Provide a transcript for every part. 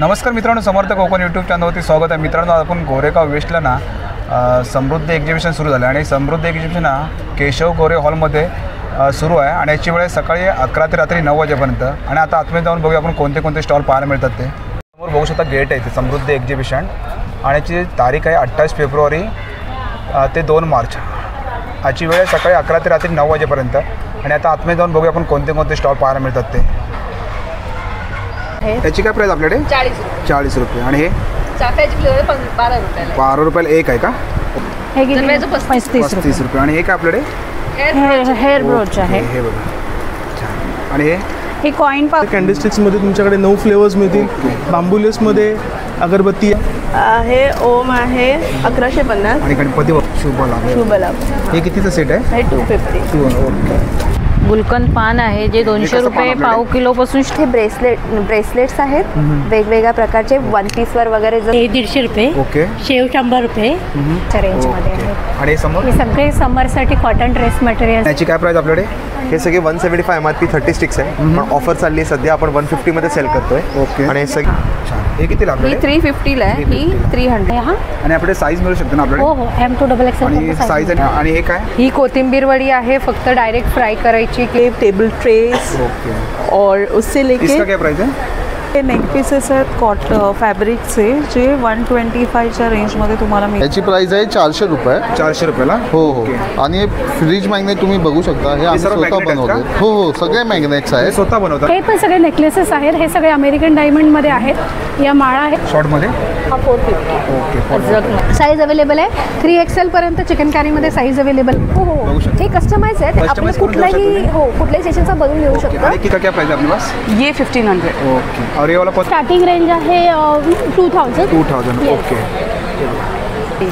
नमस्कार मित्रांनो, समर्थ कोकण यूट्यूब चॅनलवरती स्वागत आहे. मित्रांनो, आपण गोरेगाव वेस्टला ना समृद्धी एक्झिबिशन सुरू झालं आणि समृद्धी एक्झिबिशन हा केशव गोरे हॉलमध्ये सुरू आहे आणि याची वेळ सकाळी 11 ते रात्री 9 वाजेपर्यंत. आणि आता आतमध्ये जाऊन बघूया आपण कोणते कोणते स्टॉल पाहायला मिळतात ते. समोर बघू शकता गेट आहे ते समृद्धी एक्झिबिशन आणि याची तारीख आहे 28 फेब्रुवारी ते 2 मार्च. याची वेळ सकाळी 11 ते रात्री 9 वाजेपर्यंत. आणि आता आतमध्ये जाऊन बघूया आपण कोणते कोणते स्टॉल पाहायला मिळतात ते. याची काय प्राईस आपल्याकडे? 40 रुपये. आणि हे चाफ्याची फ्लेवर 12 रुपयाला. 12 रुपयाला एक आहे का? हे किती? 35 रुपये. आणि हे काय आपल्याकडे? हेअर ब्रोच आहे. हे बघा. आणि हे कॉइन कॅन्डलस्टिक्समध्ये तुमच्याकडे 9 फ्लेवर्स मिळतील. बांबुलेसमध्ये अगरबत्ती हे ओम आहे 1150. आणि गणपती शुभ लाभ. हे कितीचं सेट आहे? हे 250. ओके. गुलकंद पान आहे जे 200 रुपये पाव किलो पासून. हे ब्रेसलेट्स आहेत वेगवेगळ्या प्रकारचे 1 पीसवर वगैरे. हे 150 रुपये. ओके. शेव 100 रुपये च्या रेंजमध्ये आहे. आणि समोर हे सगळे समरसाठी कॉटन ड्रेस मटेरियल. याची काय प्राइस आपल्याकडे? हे सगळे 175 MRP 30 स्टिक्स आहे. पण ऑफर चालली आहे सध्या, आपण 150 मध्ये सेल करतोय. ओके. आणि हे कितीला ही 350 ला आहे. ही 300. आणि आपल्याकडे साईज मिळू शकते ना आपल्याकडे? हो हो, M2XXL. आणि साईज. आणि हे काय? ही कोथिंबीर वडी आहे, फक्त डायरेक्ट फ्राय करायची. Table trace. ओके. और उससे लेके इसका क्या प्राइस है? हे नेक पीसेस आहेत फॅब्रिकचे जे 125च्या रेंजमध्ये तुम्हाला मिळेल. याची प्राइस आहे 400 रुपये. 400 रुपयाला? हो हो. आणि फ्रीज मॅग्नेट तुम्ही बघू शकता. हे आम्ही स्वतः बनवतो. हो हो, सगळे मॅग्नेट्स आहेत. स्वतः बनवतात. हे पण सगळे नेकलेसेस आहेत. हे सगळे अमेरिकन डायमंडमध्ये आहेत. या माळा आहेत शॉर्टमध्ये. हा 450. ओके. साईज अवेलेबल आहे 3XL पर्यंत. चिकन कॅरीमध्ये साईज अवेलेबल. हो हो, हे कस्टमाइज आहे. आपण कुठल्याही कुठल्याही सेशनचा बनवून घेऊ शकतो. आणि किती क्या प्राइस आहे आपल्या पास? ये 1500. ओके. और ये वाला कौन? स्टार्टिंग रेंज आहे 2000. ओके.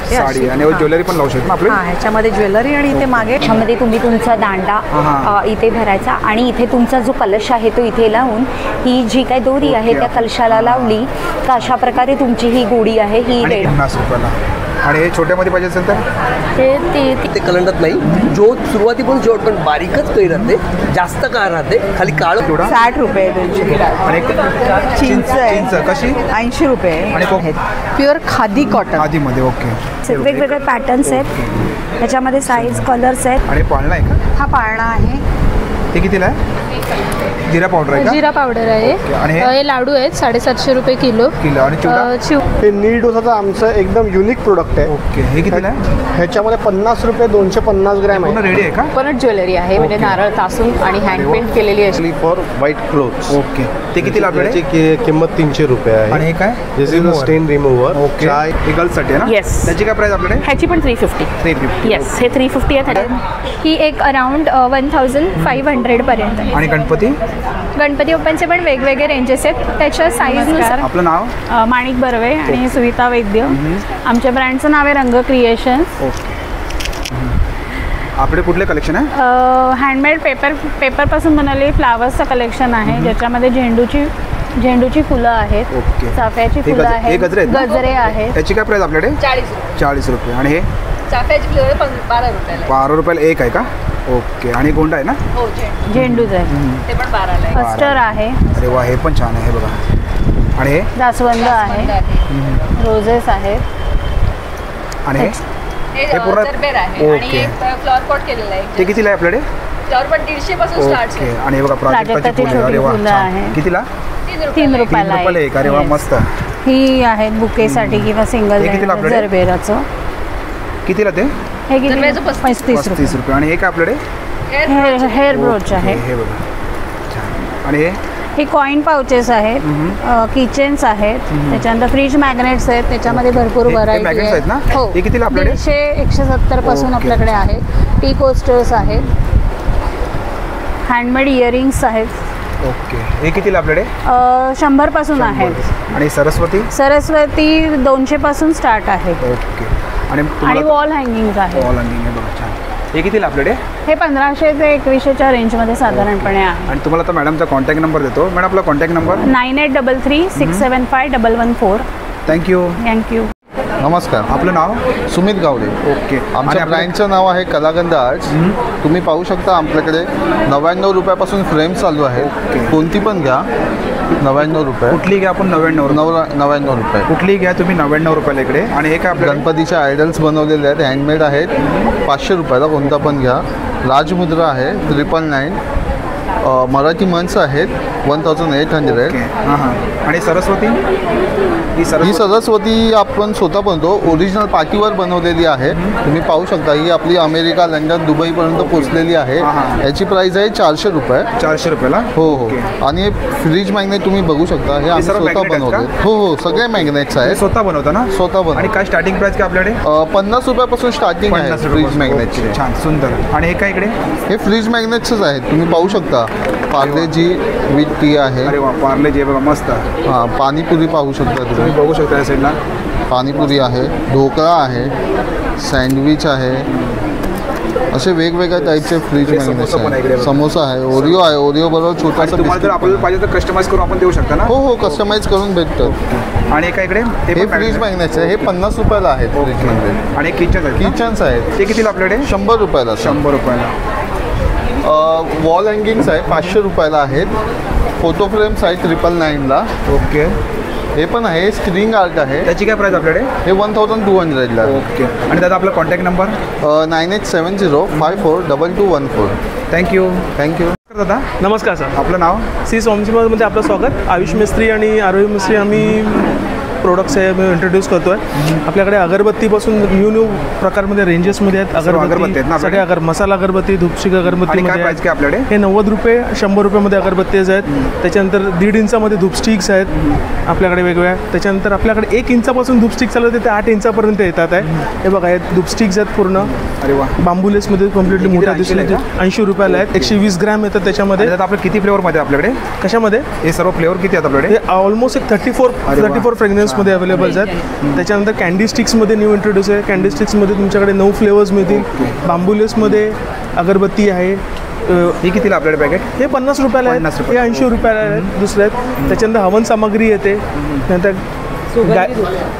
साडी आणि ज्वेलरी पण लावू शकतो ना आपले? हां, ह्याच्यामध्ये ज्वेलरी आणि इथे मागे ह्याच्यामध्ये तुम्ही तुमचा दांडा इथे भरायचा आणि इथे तुमचा जो कलश आहे तो इथे लावून ही जी काही दोरी आहे त्या कलशाला लावली का अशा प्रकारे तुमची ही गोडी आहे ही रेड. 50 रुपयाला. आणि हे छोट्यामध्ये पाहिजे असेल तर ते कलंडत नाही. जो सुरुवातीपासून शेवट पण बारीकच काही राहते, जास्त काळ राहते. खाली काळ 60 रुपये त्यांची. आणि चिंच कशी? 80 रुपये. आणि प्युअर खादी कॉटन आधीमध्ये. ओके. वेगवेगळे पॅटर्न्स आहेत. ह्याच्यामध्ये साईज कलर्स आहेत. आणि पाळणा आहे का? हा पाळणा आहे. ते कितीला आहे? जिरा पावडर आहे का? जिरा पावडर आहे. आणि हे लाडू आहेत 750 रुपये किलो. आणि चिवडा? हे नील डोसाचं आमचं एकदम युनिक प्रोडक्ट आहे. ओके. हे कितीला आहे? ह्याच्यामध्ये 50 रुपये 250 ग्रॅम आहे. रेडी आहे का? परत ज्वेलरी आहे म्हणजे नारळ तासून आणि हँड पेंट केलेली आहे. For white clothes. ओके. ते कितीला आपल्याकडे? याची किंमत 300 रुपये आहे. आणि हे काय? दिस इज स्टेन रिमूव्हर. ओके. हे गर्ल्ससाठी आहे ना? येस. त्याची काय प्राइस आपल्याकडे? ह्याची पण 350. 350. येस, हे 350 आहे. ही एक अराउंड 1500 पर्यंत आहे. आणि गणपती? गणपती बाप्पांचे पण वेगवेगळे रेंजेस आहेत. त्याच्या साईजनुसार. आपलं नाव? माणिक बर्वे आणि सुविता वैद्य. आमच्या ब्रँडचं नाव आहे रंग क्रिएशन्स. ओके. आपले कुठले कलेक्शन आहे? हँडमेड पेपरपासून बनवलेली फ्लावर्सचं कलेक्शन आहे ज्याच्यामध्ये झेंडूची फुलं आहेत. ओके. चाफ्याची फुलं आहेत. गजरे आहेत. त्याची काय प्राइस आपल्याकडे? 40 रुपये. आणि हे चाफ्याची फ्लेवर 12 रुपयाला. 12 रुपयाला एक आहे का? ओके. आणि गोंडा आहे ना? हो, झेंडूच आहे. ते पण 12ला आहे. अस्टर आहे. अरे वा, हे पण छान आहे. बघा. आणि हे जास्वंद आहे. रोजेस आहेत. आणि हे पूर्ण जरबेर आहे. आणि एक फ्लॉवर पॉट केलेला आहे. ते कितीला आहे आपल्याकडे? फ्लॉवर पॉट 150 पासून स्टार्ट ओके. आणि हे बघा प्राजक्ताची फुलं. अरे वा, छान. कितीला? 3 रुपयाला 3 रुपयाला एक. अरे वा, मस्त. ही आहेत बुकेसाठी किंवा सिंगल जरबेराचं. कितीला ते? हे किती? 35 रुपये. आणि हे काय आपल्याकडे? हेअर ब्रोच आहे. हे बघा छान. आणि हे कॉइन पाउचेस आहेत. किचन्स आहेत. त्याच्यानंतर फ्रीज मॅग्नेट्स आहेत. त्याच्यामध्ये भरपूर व्हरायटी आहेत ना? हो. हे कितीला आपल्याकडे? 150-170 पासून आपल्याकडे आहेत. टी कोस्टर्स आहेत. हँडमेड इयरिंग्स आहेत. ओके. हे कितीला आपल्याकडे? 100 पासून आहेत. आणि सरस्वती? 200 पासून स्टार्ट आहे. ओके. आणि वॉल हँगिंग्स आहे. वॉल हँगिंग आहे बघा छान. हे कितीला आपल्याकडे? हे 1500 ते 2100च्या रेंजमध्ये साधारणपणे आहे. आणि तुम्हाला आता मॅडमचा कॉन्टॅक्ट नंबर देतो. मॅडम आपला कॉन्टॅक्ट नंबर? 9833 675 114. थँक्यू. नमस्कार. आपलं नाव? सुमित गावडे. ओके. आमच्या ब्रँडचं नाव आहे कलागंध आर्ट्स. तुम्ही पाहू शकता आपल्याकडे 99 रुपयापासून फ्रेम चालू आहे. कोणती पण घ्या 99 रुपये. कुठली घ्या आपण? 99 रुपये. कुठलीही घ्या तुम्ही 99 रुपयाला इकडे. आणि हे काय आपल्या गणपतीचे आयडल्स बनवलेले आहेत, हँडमेड आहेत. 500 रुपयाला कोणता पण घ्या. राजमुद्रा आहे 999. मराठी मंच आहेत 1800. हां हां. आणि सरस्वती? ही सरस्वती आपण स्वतः बनवतो. ओरिजिनल पाटीवर बनवलेली आहे. तुम्ही पाहू शकता ही आपली अमेरिका, लंडन, दुबईपर्यंत पोहोचलेली आहे. याची प्राइस आहे 400 रुपये. 400 रुपयाला? हो हो. आणि हे फ्रीज मॅग्नेट तुम्ही बघू शकता, हे आम्ही स्वतः बनवतो. हो हो, सगळे मॅग्नेट्स आहेत. स्वतः बनवता ना? स्वतः बनवतो. आणि काय स्टार्टिंग प्राइस काय आपल्याकडे? 50 रुपयापासून स्टार्टिंग आहे फ्रीज मॅग्नेटची. छान सुंदर. आणि हे काय इकडे? हे फ्रीज मॅग्नेट्सच आहेत. तुम्ही पाहू शकता पार्ले जी विथ टी आहे. अरे वा, पार्ले जी बघा मस्त. हां, पाणीपुरी पाहू शकता तुम्ही. बघू शकता या साईडला पाणीपुरी आहे, ढोकळा आहे, सँडविच आहे. असे वेगवेगळ्या टाईपचे फ्रीज मॅग्नेट्स आहेत. समोसा आहे, ओरिओ आहे. ओरिओ बरोबर छोटासा तुम्हाला जर आपल्याला पाहिजे तर कस्टमाइज करून आपण देऊ शकता ना? हो हो, कस्टमाइज करून भेटतं. आणि काय इकडे? हे फ्रीज मॅग्नेट्स आहे. हे 50 रुपयाला आहेत फ्रीज मॅग्नेट. आणि किचन आहेत? किचन्स आहेत. ते कितीला आपल्याकडे? 100 रुपयाला. 100 रुपयाला. वॉल हँगिंग्स आहे 500 रुपयाला आहेत. फोटो फ्रेम्स आहेत 999ला. ओके. हे पण आहे, स्क्रीन आर्ट आहे. त्याची काय प्राइस आपल्याकडे? हे 1200ला. ओके. आणि दादा आपला कॉन्टॅक्ट नंबर? 9870542214. थँक्यू. दादा नमस्कार सर. आपलं नाव? सी सोमसीमध्ये आपलं स्वागत. आयुष मिस्त्री आणि आरोग्य मिस्त्री आम्ही प्रोडक्ट्स आहे इंट्रोड्यूस करतो आहे. आपल्याकडे अगरबत्तीपासून न्यू प्रकारमध्ये रेंजेसमध्ये आहेत. अगरबत्ती आहेत ना? सगळे मसाला अगरबत्ती, धूपस्टिक अगरबत्ती. काय प्राइस काय आपल्याकडे? हे 90 रुपये, 100 रुपयामध्ये अगरबत्तीज आहेत. त्याच्यानंतर 1.5 इंचामध्ये धूपस्टिक्स आहेत आपल्याकडे वेगवेगळ्या. त्याच्यानंतर आपल्याकडे 1 इंचापासून धूपस्टिक चालू ते 8 इंचापर्यंत येतात आहे. हे बघा, हे धूपस्टिक्स आहेत पूर्ण. अरे वा. बांबुलेसमध्ये कम्प्लिटली मोठ्या दिसले. 80 रुपयाला आहेत. 120 ग्रॅम येतात त्याच्यामध्ये. आपलं किती फ्लेवरमध्ये आपल्याकडे? कशामध्ये? हे सर्व फ्लेवर किती आहेत आपल्याकडे? हे ऑलमोस्ट एक 34 फ्रेग्रन्समध्ये अवेलेबल आहेत. त्याच्यानंतर कॅन्डी स्टिक्समध्ये न्यू इंट्रोड्यूस आहे. कॅन्डी स्टिक्समध्ये तुमच्याकडे 9 फ्लेवर्स मिळतील. बांबुलेसमध्ये अगरबत्ती आहे. हे कितीला आपल्याकडे पॅकेट? हे 50 रुपयाला आहे. हे 80 रुपयाला आहेत. दुसरे आहेत. त्याच्यानंतर हवन सामग्री येते. नंतर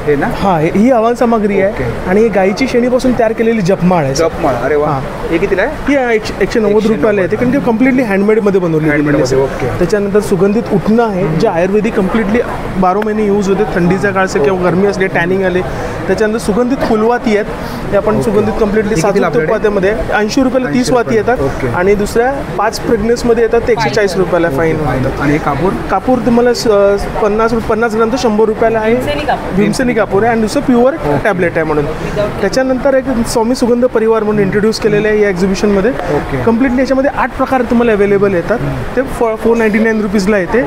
हे ना? हां, ही हवन सामग्री आहे. आणि ही गाईची शेणीपासून तयार केलेली जपमाळ आहे. जपमाळ. अरे वा. हे कितीला आहे? ही 190 रुपयाला येते, कारण की कम्प्लिटली हँडमेडमध्ये बनवली. ओके. त्याच्यानंतर सुगंधित उठणं आहे, जे आयुर्वेदिक कम्प्लिटली 12 महिने यूज होते. थंडीच्या काळचे किंवा गरमी असले, टॅनिंग आले. त्याच्यानंतर सुगंधित फुलवाती आहेत. हे आपण सुगंधित कम्प्लिटली 7 रुपयामध्ये 80 रुपयाला 30 वाती येतात. आणि दुसऱ्या 5 फ्रेग्रन्समध्ये येतात ते 140 रुपयाला फाईन होतात. आणि हे कापूर तुम्हाला 50 ग्राम तर 100 रुपयाला आहे. भीमसेनी कापूर आहे. आणि दुसरं प्युअर टॅबलेट आहे म्हणून. त्याच्यानंतर एक स्वामी सुगंध परिवार म्हणून इंट्रोड्यूस केलेले आहे या एक्झिबिशनमध्ये. कम्प्लिटली याच्यामध्ये 8 प्रकार तुम्हाला अवेलेबल येतात. ते 499 रुपीजला येते.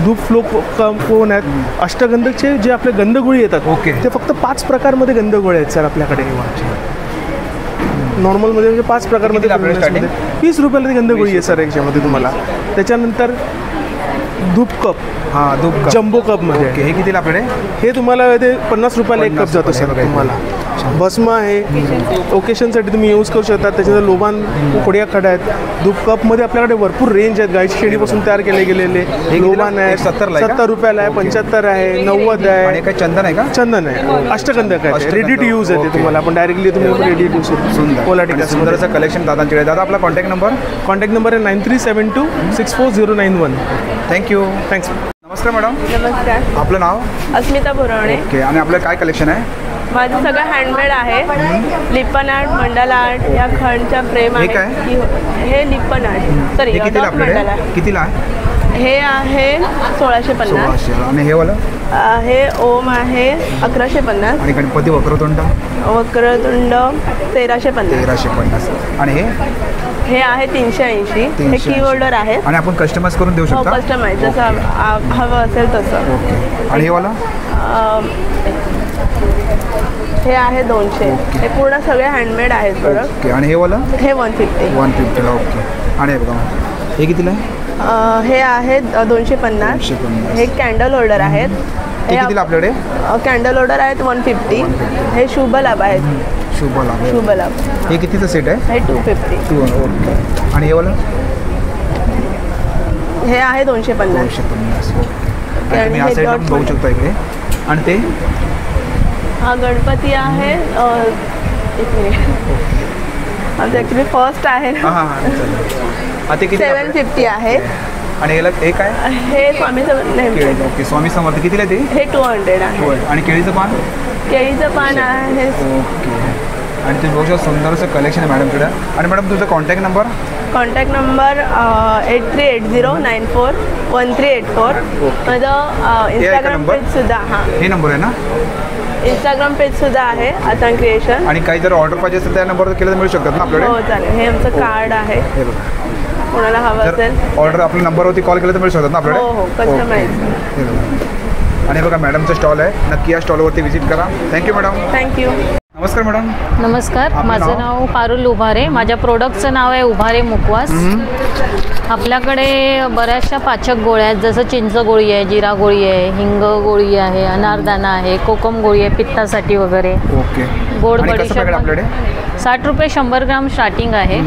धूप फ्लो कोण आहेत. अष्टगंधकचे जे आपले गंधगोळी येतात ते फक्त 5 प्रकारमध्ये गंधगोळी आहेत सर आपल्याकडे. नॉर्मलमध्ये म्हणजे 5 प्रकारमध्ये 20 रुपयाला ती गंधगोळी आहे सर याच्यामध्ये तुम्हाला. त्याच्यानंतर धूप कप. हां, धूप जम्बो कपमध्ये. हे कितीला आपल्याकडे? हे तुम्हाला ते 50 रुपयाला 1 कप जातो सर तुम्हाला. भस्म आहे, ओकेशनसाठी तुम्ही यूज करू शकता. त्याच्यानंतर लोबान खोड्या खड्या आहेत. धूप कपमध्ये आपल्याकडे भरपूर रेंज आहेत. गाईची शेणीपासून तयार केले गेलेले लोबान आहे. 70 रुपयाला आहे, 75 आहे, 90 आहे. आणि काय चंदन आहे का? चंदन आहे. अष्टगंधक आहे. रेडी टू यूज आहे ते तुम्हाला. आपण डायरेक्टली तुम्ही रेडी टू यूज. सुंदर सुंदरचं कलेक्शन दादांकडे. दादा आपला कॉन्टॅक्ट नंबर? कॉन्टॅक्ट नंबर आहे 9372640091. थँक्यू. थँक्स. नमस्कार मॅडम. नमस्कार. आपलं नाव? अस्मिता पुरवणे. ओके. आणि आपलं काय कलेक्शन आहे? माझं सगळं हँडमेड आहे. लिप्पन आर्ट, मंडाला आर्ट, या खंडच्या फ्रेम आहे. हे लिप्पन आर्ट. Sorry, mandala. कितीला आहे? हे आहे 1650. आणि हे वाला? हे ओम आहे 1150. आणि गणपती वक्रतुंड? वक्रतुंड 1350. आणि हे आहे 380. हे की होल्डर आहे. आणि आपण कस्टमाइज करून देऊ शकतो? कस्टमाइज जसं हवं असेल तसं. आणि हे वाला? हे आहे 200. हे पूर्ण सगळे हँडमेड आहेत प्रोडक्ट. आणि हे वाला? हे 150. ओके. आणि हे कितीला आहे? हे आहे 250. हे कॅन्डल होल्डर आहेत. हे कितीला आपल्याकडे? कॅन्डल होल्डर आहेत 150. हे शुभ लाभ आहेत. शुभ लाभ. हे कितीचं सेट आहे? हे 250. ओके. आणि हे वाला? हे आहे 250. तुम्ही या साईडला बघू शकता इकडे. आणि ते हा गणपती आहे एक मिनिट आमचं ॲक्च्युली फर्स्ट आहे हां हां हां चालेल. ते किती 750 आहे. आणि याला हे काय हे स्वामी समर्थ ओके स्वामी समर्थ कितीला ते हे 200 आहे. होय. आणि केळीचं पान केळीचं पान आहे ओके. आणि ते बघू शकता सुंदरसं कलेक्शन आहे मॅडमकडे. आणि मॅडम तुमचा कॉन्टॅक्ट नंबर 8380941384. माझं इंस्टाग्राम पेजसुद्धा हां हे नंबर आहे ना. इंस्टाग्राम पेजसुद्धा आहे आतंक क्रिएशन. आणि काही जर ऑर्डर पाहिजे असेल त्या नंबरवर केलं तर मिळू शकतात ना आपल्याकडे. हो चालेल. हे आमचं कार्ड आहे. हे बघा कोणाला हवं असेल ऑर्डर आपल्या नंबरवरती कॉल केलं तर मिळू शकतात ना आपल्याकडे. हो कस्टमाइज. हे बघा. आणि बघा मॅडमचं स्टॉल आहे. नक्की या स्टॉलवरती व्हिजिट करा. Thank you madam. थँक्यू. नमस्कार मॅडम. नमस्कार. माझं नाव पारुल उभारे. माझ्या प्रोडक्टचं नाव आहे उभारे मुखवास. आपल्याकडे बऱ्याचशा पाचक गोळ्या आहेत, जसं चिंच गोळी आहे, जिरा गोळी आहे, हिंग गोळी आहे, अनारदाना आहे, कोकम गोळी आहे पित्तासाठी वगैरे. ओके. गोड बडीशॉप आपल्याकडे 60 रुपये 100 ग्राम स्टार्टिंग आहे.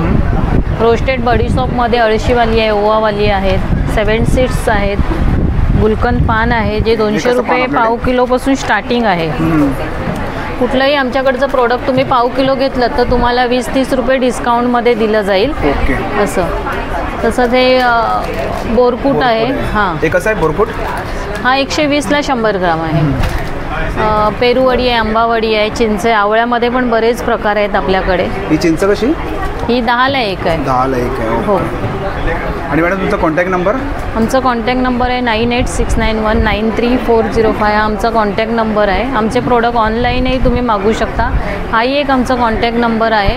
रोस्टेड बडीशॉपमध्ये अळशीवाली आहे, ओवावाली आहेत, 7 सीड्स आहेत, गुलकंद पान आहे जे 200 रुपये पाव किलोपासून स्टार्टिंग आहे. कुठलंही आमच्याकडचं प्रोडक्ट तुम्ही पाव किलो घेतलं तर तुम्हाला 20-30 रुपये डिस्काउंटमध्ये दिलं जाईल. असं तसं ते बोरकूट आहे. हां ते कसं आहे बोरकूट? हा 120ला 100 ग्राम आहे. पेरूवडी आहे, आंबावडी आहे, चिंच आहे. आवळ्यामध्ये पण बरेच प्रकार आहेत आपल्याकडे. ही चिंच कशी? ही 10ला 1 आहे. 10ला 1 आहे. हो. आणि मॅडम तुमचा कॉन्टॅक्ट नंबर? आमचा कॉन्टॅक्ट नंबर आहे 9869193405. हा आमचा कॉन्टॅक्ट नंबर आहे. आमचे प्रोडक्ट ऑनलाईनही तुम्ही मागू शकता. हाही एक आमचा कॉन्टॅक्ट नंबर आहे.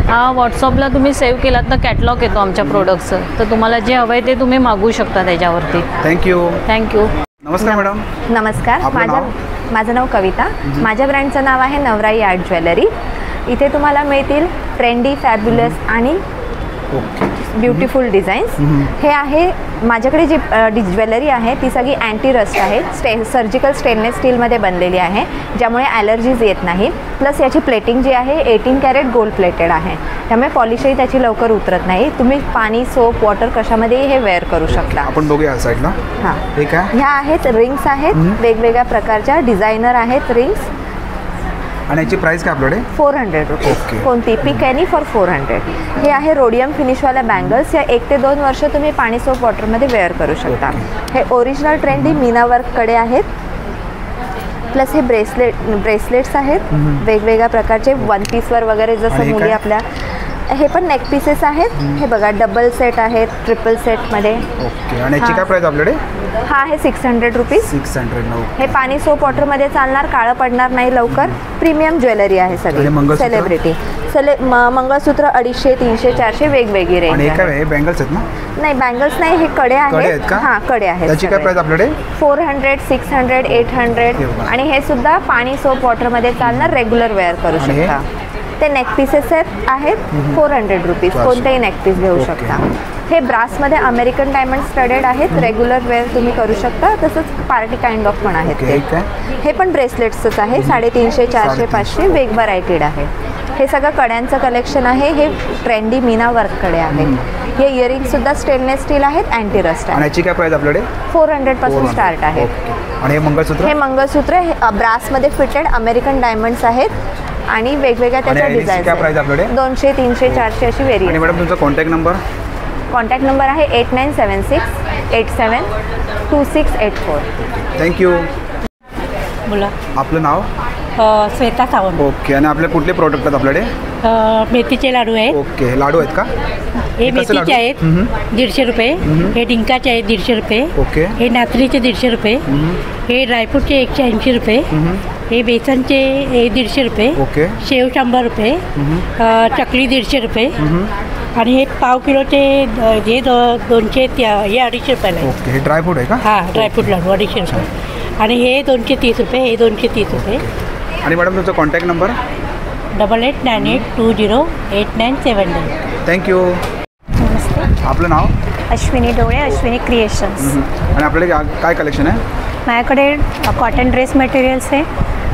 हा व्हॉट्सअपला तुम्ही सेव्ह केलात तर कॅटलॉग येतो आमच्या प्रोडक्टचं, तर तुम्हाला जे हवं आहे ते तुम्ही मागू शकता त्याच्यावरती. थँक्यू. नमस्कार मॅडम. नमस्कार. माझं नाव कविता. माझ्या ब्रँडचं नाव आहे नवराई आर्ट ज्वेलरी. इथे तुम्हाला मिळतील ट्रेंडी, फॅब्युलस आणि ब्युटिफुल डिझाईन्स. हे आहे माझ्याकडे जी ज्वेलरी आहे ती सगळी अँटी रस्ट आहे. सर्जिकल स्टेनलेस स्टीलमध्ये बनलेली आहे, ज्यामुळे ॲलर्जीज येत नाही. प्लस याची प्लेटिंग जी आहे 18 कॅरेट गोल्ड प्लेटेड आहे, त्यामुळे पॉलिशही त्याची लवकर उतरत नाही. तुम्ही पाणी, सोप, वॉटर कशामध्येही हे वेअर करू शकता. आपण बघूया साईडला. हां हे काय? ह्या आहेत रिंग्स आहेत, वेगवेगळ्या प्रकारच्या डिझायनर आहेत रिंग्स. आणि याची प्राइस काय आपल्याकडे? 400 रुपीज. कोणती पिक एनी फॉर 400. हे आहे रोडियम फिनिशवाल्या बँगल्स. या 1 ते 2 वर्ष तुम्ही पाणी, सोप, वॉटरमध्ये वेअर करू शकता. हे ओरिजिनल ट्रेंडी मीना वर्ककडे आहेत. प्लस हे ब्रेसलेट्स आहेत वेगवेगळ्या प्रकारचे, 1 पीसवर वगैरे, जसं मुली आपल्या. हे पण नेक पीसेस आहेत. हे बघा डबल सेट आहेत, ट्रिपल सेटमध्ये. ओके. आणि याची काय प्राइस आपल्याकडे? हा आहे 600 रुपीज. 600. हे पाणी, सोप, वॉटरमध्ये चालणार, काळं पडणार नाही लवकर. प्रीमियम ज्वेलरी आहे सगळी. सेलिब्रिटी मंगळसूत्र 250, 300, 400 वेगवेगळी रेंज. आणि काय बँगल्स आहेत ना? नाही बँगल्स नाही, हे कडे आहेत. हां कडे आहेत. त्याची काय प्राइस आपल्याकडे? 400, 600, 800. आणि हे सुद्धा पाणी, सोप, वॉटरमध्ये चालणार, रेग्युलर वेअर करू शकता. ते नेक पीसेस आहेत 400 रुपीज. कोणतेही नेक पीस घेऊ शकता. हे ब्रासमध्ये अमेरिकन डायमंड स्टडेड आहेत, रेग्युलर वेअर तुम्ही करू शकता. तसंच पार्टी काइंड ऑफ पण आहेत ते. हे पण ब्रेसलेट्सच आहे, 350, 400, 500 वेग व्हरायटीड आहे. हे सगळं कड्यांचं कलेक्शन आहे. हे ट्रेंडी मीना वर्ककडे आहे. हे इयरिंगसुद्धा स्टेनलेस स्टील आहेत, अँटी रस्ट आहे. याची काय प्राइस आपल्याकडे? 400 पासून स्टार्ट आहे. आणि हे मंगळसूत्र? हे मंगळसूत्र ब्रासमध्ये फिटेड अमेरिकन डायमंड्स आहेत आणि वेगवेगळ्या त्याच्या डिझाईन. 200, 300, 400 अशी व्हेरियंट. आणि मॅडम तुमचा कॉन्टॅक्ट नंबर? कॉन्टॅक्ट नंबर आहे 8976872684. थँक्यू. बोला. आपलं नाव? श्वेता सावंत. ओके. आणि आपले कुठले प्रोडक्ट आहेत आपल्याकडे? मेथीचे लाडू आहेत. ओके. लाडू आहेत का? हे मेथीचे आहेत 150 रुपये. हे डिंकाचे आहेत 150 रुपये. ओके. हे नाचणीचे 150 रुपये. हे ड्रायफ्रूटचे 180 रुपये. हे बेसनचे 150 रुपये. ओके. शेव 100 रुपये. चकली 150 रुपये. आणि हे पाव किलोचे हे 200 हे 250 रुपयाला आहे. ओके. हे ड्रायफ्रूट आहे का? हां ड्रायफ्रूट लाडू 250 रुपये. आणि हे 230 रुपये. हे 230 रुपये. आणि मॅडम तुमचा कॉन्टॅक्ट नंबर? 8898208979. थँक्यू. नमस्ते. आपलं नाव? अश्विनी डोळे, अश्विनी क्रिएशन्स. आणि आपल्याकडे काय कलेक्शन आहे? माझ्याकडे कॉटन ड्रेस मटेरियल्स आहे,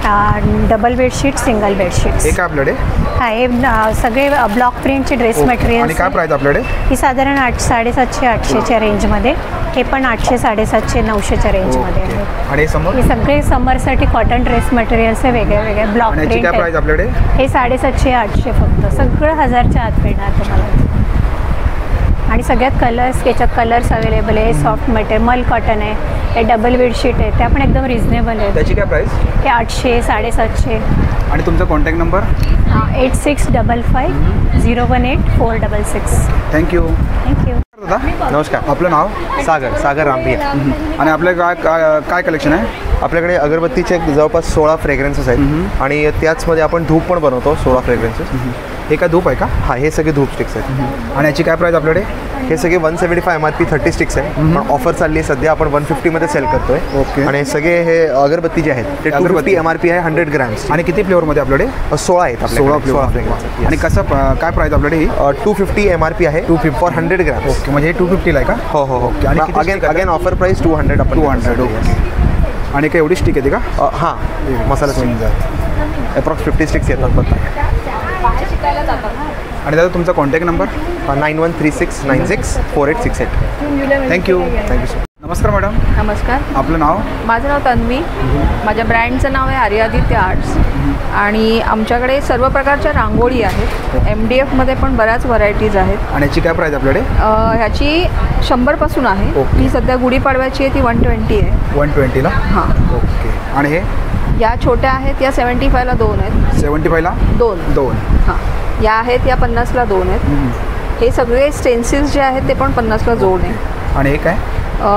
डबल बेडशीट सिंगल बेडशीट हे काय आपल्याकडे हा हे सगळे ब्लॉक प्रिंटचे ड्रेस आणि मटेरियल काय प्राईस आपल्याकडे ही साधारण 750-800च्या रेंजमध्ये हे पण 800-750-900च्या रेंजमध्ये आहे आणि समोर हे सगळे समरसाठी कॉटन ड्रेस मटेरियल्स आहे वेगळे वेगळे ब्लॉक आणि प्रिंट काय प्राईस आपल्याकडे हे 750-800 फक्त सगळं 1000च्या आत मिळणार तुम्हाला आणि सगळ्यात कलर्स याच्यात कलर्स अवेलेबल आहे सॉफ्ट मटेरियल मल कॉटन आहे हे डबल बेडशीट आहे त्या पण एकदम रिजनेबल आहे त्याची काय प्राईस हे 800-750 आणि तुमचा कॉन्टॅक्ट नंबर 8655-018-466 थँक्यू थँक्यू दादा नमस्कार आपलं नाव सागर रामभिया आणि आपलं काय कलेक्शन आहे आपल्याकडे अगरबत्तीचे जवळपास 16 फ्रेग्रन्सेस आहेत आणि त्याचमध्ये आपण धूप पण बनवतो 16 फ्रेग्रन्सेस हे काय धूप आहे का हां हे सगळे धूप स्टिक्स आहेत आणि याची काय प्राईस आपल्याकडे हे सगळे 175 MRP 30 स्टिक्स आहे पण ऑफर चालली आहे सध्या आपण 150 मध्ये सेल करतोय ओके. आणि सगळे हे अगरबत्ती जे आहेत ते 250 MRP आहे 100 ग्रॅम्स आणि किती फ्लेवरमध्ये आपल्याकडे 16 आहेत 16 फ्लेवर आणि कसं काय प्राईस आपल्याकडे ही 250 MRP आहे 250 फॉर 100 ग्रॅम्स ओके म्हणजे हे 250 आहे का हो हो ओके. आणि किती stick अगेन ऑफर प्राइस 200 आपण 200 ओके आणि काय एवढी स्टिक येते का हां मसाला स्टिक अप्रॉक्स 50 स्टिक्स येतात फक्त आणि दादा तुमचा कॉन्टॅक्ट नंबर 9136964868 थँक्यू सर नमस्कार मॅडम नमस्कार आपलं नाव माझं नाव तन्वी माझ्या ब्रँडचं नाव आहे आर्यादित्य आर्ट्स आणि आमच्याकडे सर्व प्रकारच्या रांगोळी आहेत MDFमध्ये पण बऱ्याच व्हरायटीज आहेत आणि याची काय प्राईस आपल्याकडे ह्याची 100 आहे ओके. ही सध्या गुढीपाडव्याची आहे ती 120 आहे 120ला हां ओके आणि हे या छोट्या आहेत या 75ला 2 आहेत 75ला 2 हां या आहेत या 50ला 2 आहेत हे सगळे स्टेन्सिल्स जे आहेत ते पण 50ला जोड आहे आणि हे काय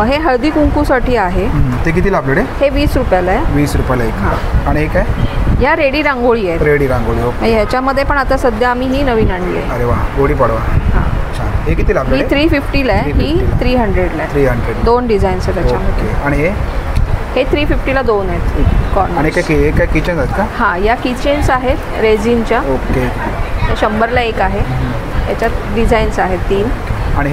हे हळदी कुंकूसाठी आहे ते कितीला आपल्याकडे हे 20 रुपयाला आहे 20 रुपयाला एक आणि हे काय या रेडी रांगोळी आहेत रेडी रांगोळी ओके ह्याच्यामध्ये पण आता सध्या आम्ही ही नवीन आणली आहे अरे वा गोडी पाडवा हां छान हे कितीला ही आपल्याकडे 350ला आहे ही 300ला आहे 300 दोन डिझाईन्स आहेत त्याच्यामध्ये ओके आणि हे 350ला 2 आहेत आणि कॉर्नर काय काय किचन आहेत का हां या किचन्स आहेत रेझिनच्या ओके 100ला एक आहे याच्यात डिझाईन्स आहेत 3 आणि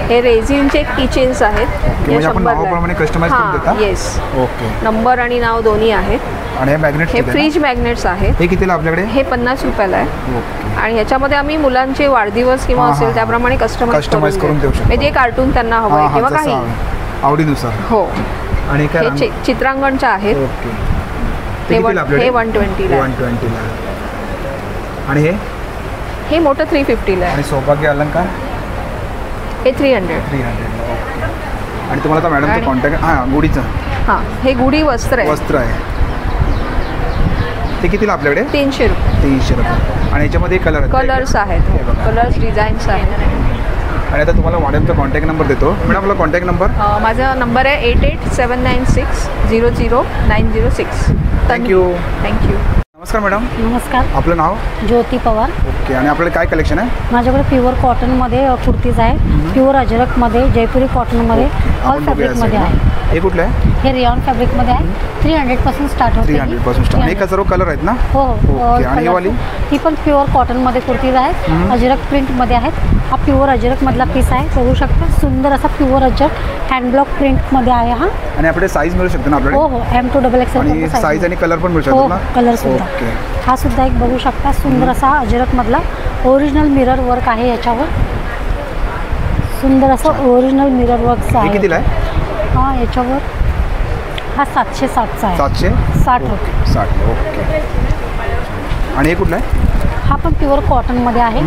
हे रेझिनचे किचन्स आहेत म्हणजे आपण नावाप्रमाणे कस्टमाइज करून देता येस ओके नंबर आणि नाव दोन्ही आहेत आणि हे मॅग्नेट हे फ्रीज मॅग्नेट्स आहेत हे कितीला आपल्याकडे हे 50 रुपयाला आहे ओके आणि ह्याच्यामध्ये आम्ही मुलांचे वाढदिवस किंवा असेल त्याप्रमाणे कस्टमाइज करून देऊ शकतो म्हणजे जे कार्टून त्यांना हवं आहे किंवा काही आवडीनुसार हो आणि काय हे चित्रांगणच्या आहेत ओके हे 120ला 120ला आणि हे मोठं 350ला आहे आणि सौभाग्य अलंकार हे 300 ओके आणि तुम्हाला आता मॅडमचं कॉन्टॅक्ट हां गुढीचं हां हे गुढी वस्त्र आहे ते कितीला आपल्याकडे 300 रुपये 300 रुपये आणि याच्यामध्ये कलर्स आहेत कलर्स डिझाईन्स आहेत आणि आता तुम्हाला मॅडमचा कॉन्टॅक्ट नंबर देतो मॅडम आपला कॉन्टॅक्ट नंबर माझा नंबर आहे 8879600906 थँक्यू नमस्कार मॅडम. नमस्कार. आपलं नाव? ज्योती पवार. ओके. आणि आपल्याकडे काय कलेक्शन आहे? माझ्याकडे प्युअर कॉटनमध्ये कुर्तीज आहे, प्युअर अजरकमध्ये, जयपुरी कॉटनमध्ये, ऑल फॅब्रिकमध्ये आहे. हे कुठलं आहे? हे रियॉन फॅब्रिकमध्ये आहे. 300 पासून स्टार्ट होते. 300 पासून स्टार्ट. हे का सर्व कलर आहेत ना? हो. ओके. आणि ही वाली? ही पण प्युअर कॉटनमध्ये कुर्तीज आहेत, अजरक प्रिंटमध्ये आहेत. हा प्युअर अजरकमधला पीस आहे, बघू शकता. सुंदर असा प्युअर अजरक हँडब्लॉक प्रिंटमध्ये आहे हा. आणि आपल्याकडे साईज मिळू शकते ना आपल्याकडे? हो हो. M to XXL आणि साईज आणि कलर पण मिळू हो, शकतो ना? कलर सुद्धा. ओके. हा सुद्धा एक बघू शकता, सुंदर असा अजरकमधला ओरिजिनल मिरर वर्क आहे याच्यावर. सुंदर असं ओरिजिनल मिरर वर्क आहे. कितीला आहे? हा याच्यावर हा 760चा आहे. 760 रुपये. 60. ओके. आणि हे कुठलं आहे? हा पण प्युअर कॉटनमध्ये आहे